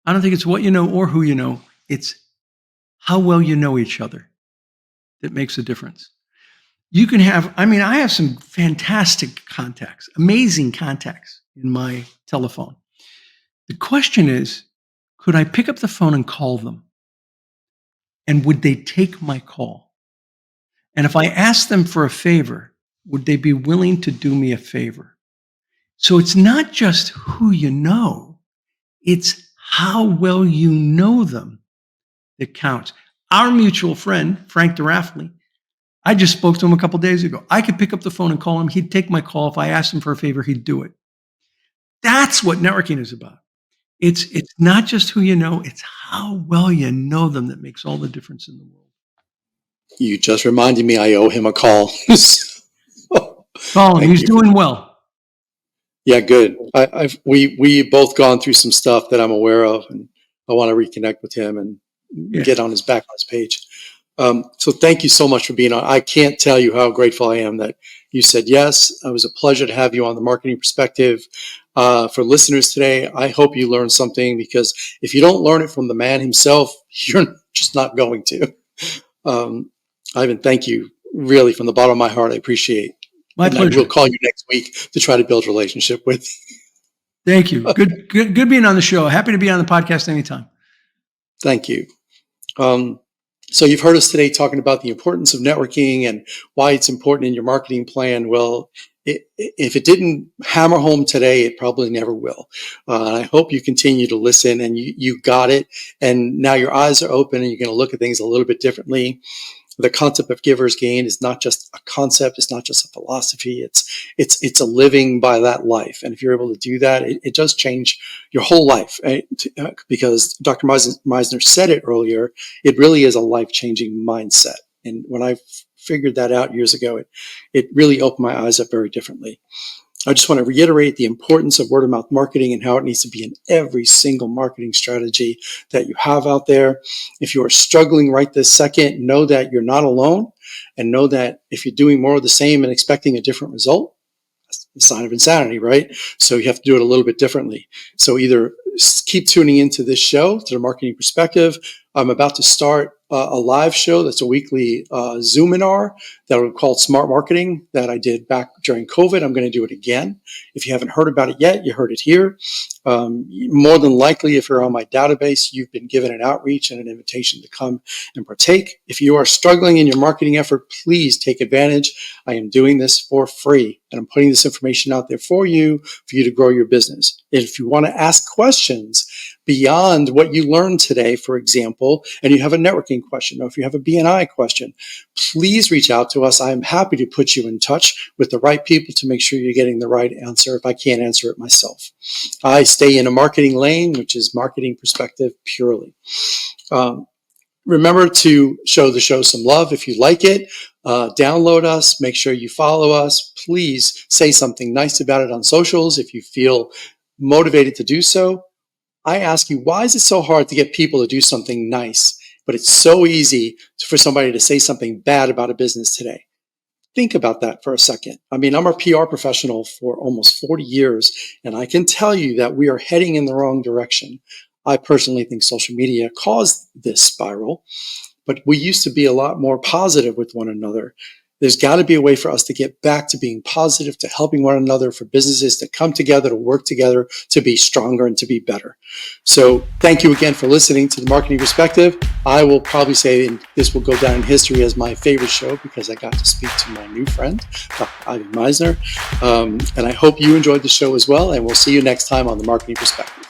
S2: I don't think it's what you know or who you know. It's how well you know each other that makes a difference. You can have, I mean, I have some fantastic contacts, amazing contacts in my telephone. The question is, could I pick up the phone and call them? And would they take my call? And if I asked them for a favor, would they be willing to do me a favor? So it's not just who you know, it's how well you know them that counts. Our mutual friend, Frank DeRaffley, I just spoke to him a couple days ago. I could pick up the phone and call him. He'd take my call. If I asked him for a favor, he'd do it. That's what networking is about. It's not just who you know, it's how well you know them that makes all the difference in the world.
S1: You just reminded me I owe him a call.
S2: Colin, he's doing well.
S1: Yeah, good. We both gone through some stuff that I'm aware of, and I want to reconnect with him and get on his back on his page. So thank you so much for being on. I can't tell you how grateful I am that you said yes. It was a pleasure to have you on the Marketing Perspective. For listeners today, I hope you learned something, because if you don't learn it from the man himself, you're just not going to. Ivan, thank you really from the bottom of my heart. I appreciate.
S2: My pleasure.
S1: I will call you next week to try to build a relationship with you.
S2: Thank you. Good being on the show. Happy to be on the podcast anytime.
S1: Thank you. So you've heard us today talking about the importance of networking and why it's important in your marketing plan. Well, if it didn't hammer home today, it probably never will. And I hope you continue to listen and you got it. And now your eyes are open and you're going to look at things a little bit differently. The concept of giver's gain is not just a concept. It's not just a philosophy. It's a living by that life. And if you're able to do that, it does change your whole life. Because Dr. Misner said it earlier, it really is a life-changing mindset. And when I figured that out years ago, it really opened my eyes up very differently. I just want to reiterate the importance of word of mouth marketing and how it needs to be in every single marketing strategy that you have out there. If you are struggling right this second, know that you're not alone, and know that if you're doing more of the same and expecting a different result, that's a sign of insanity, right? So you have to do it a little bit differently. So either keep tuning into this show, to the Marketing Perspective. I'm about to start a live show that's a weekly Zoominar that will be called Smart Marketing that I did back during COVID. I'm going to do it again. If you haven't heard about it yet, you heard it here. More than likely, if you're on my database, you've been given an outreach and an invitation to come and partake. If you are struggling in your marketing effort, please take advantage. I am doing this for free, and I'm putting this information out there for you to grow your business. If you want to ask questions beyond what you learned today, for example, and you have a networking question, or if you have a BNI question, please reach out to us. I'm happy to put you in touch with the right people to make sure you're getting the right answer if I can't answer it myself. I stay in a marketing lane, which is Marketing Perspective purely. Remember to show the show some love if you like it. Download us. Make sure you follow us. Please say something nice about it on socials if you feel motivated to do so. I ask you, why is it so hard to get people to do something nice, but it's so easy for somebody to say something bad about a business today? Think about that for a second. I mean, I'm a PR professional for almost 40 years, and I can tell you that we are heading in the wrong direction. I personally think social media caused this spiral, but we used to be a lot more positive with one another. There's got to be a way for us to get back to being positive, to helping one another, for businesses to come together, to work together, to be stronger and to be better. So thank you again for listening to the Marketing Perspective. I will probably say this will go down in history as my favorite show because I got to speak to my new friend, Dr. Ivan Misner. And I hope you enjoyed the show as well. And we'll see you next time on the Marketing Perspective.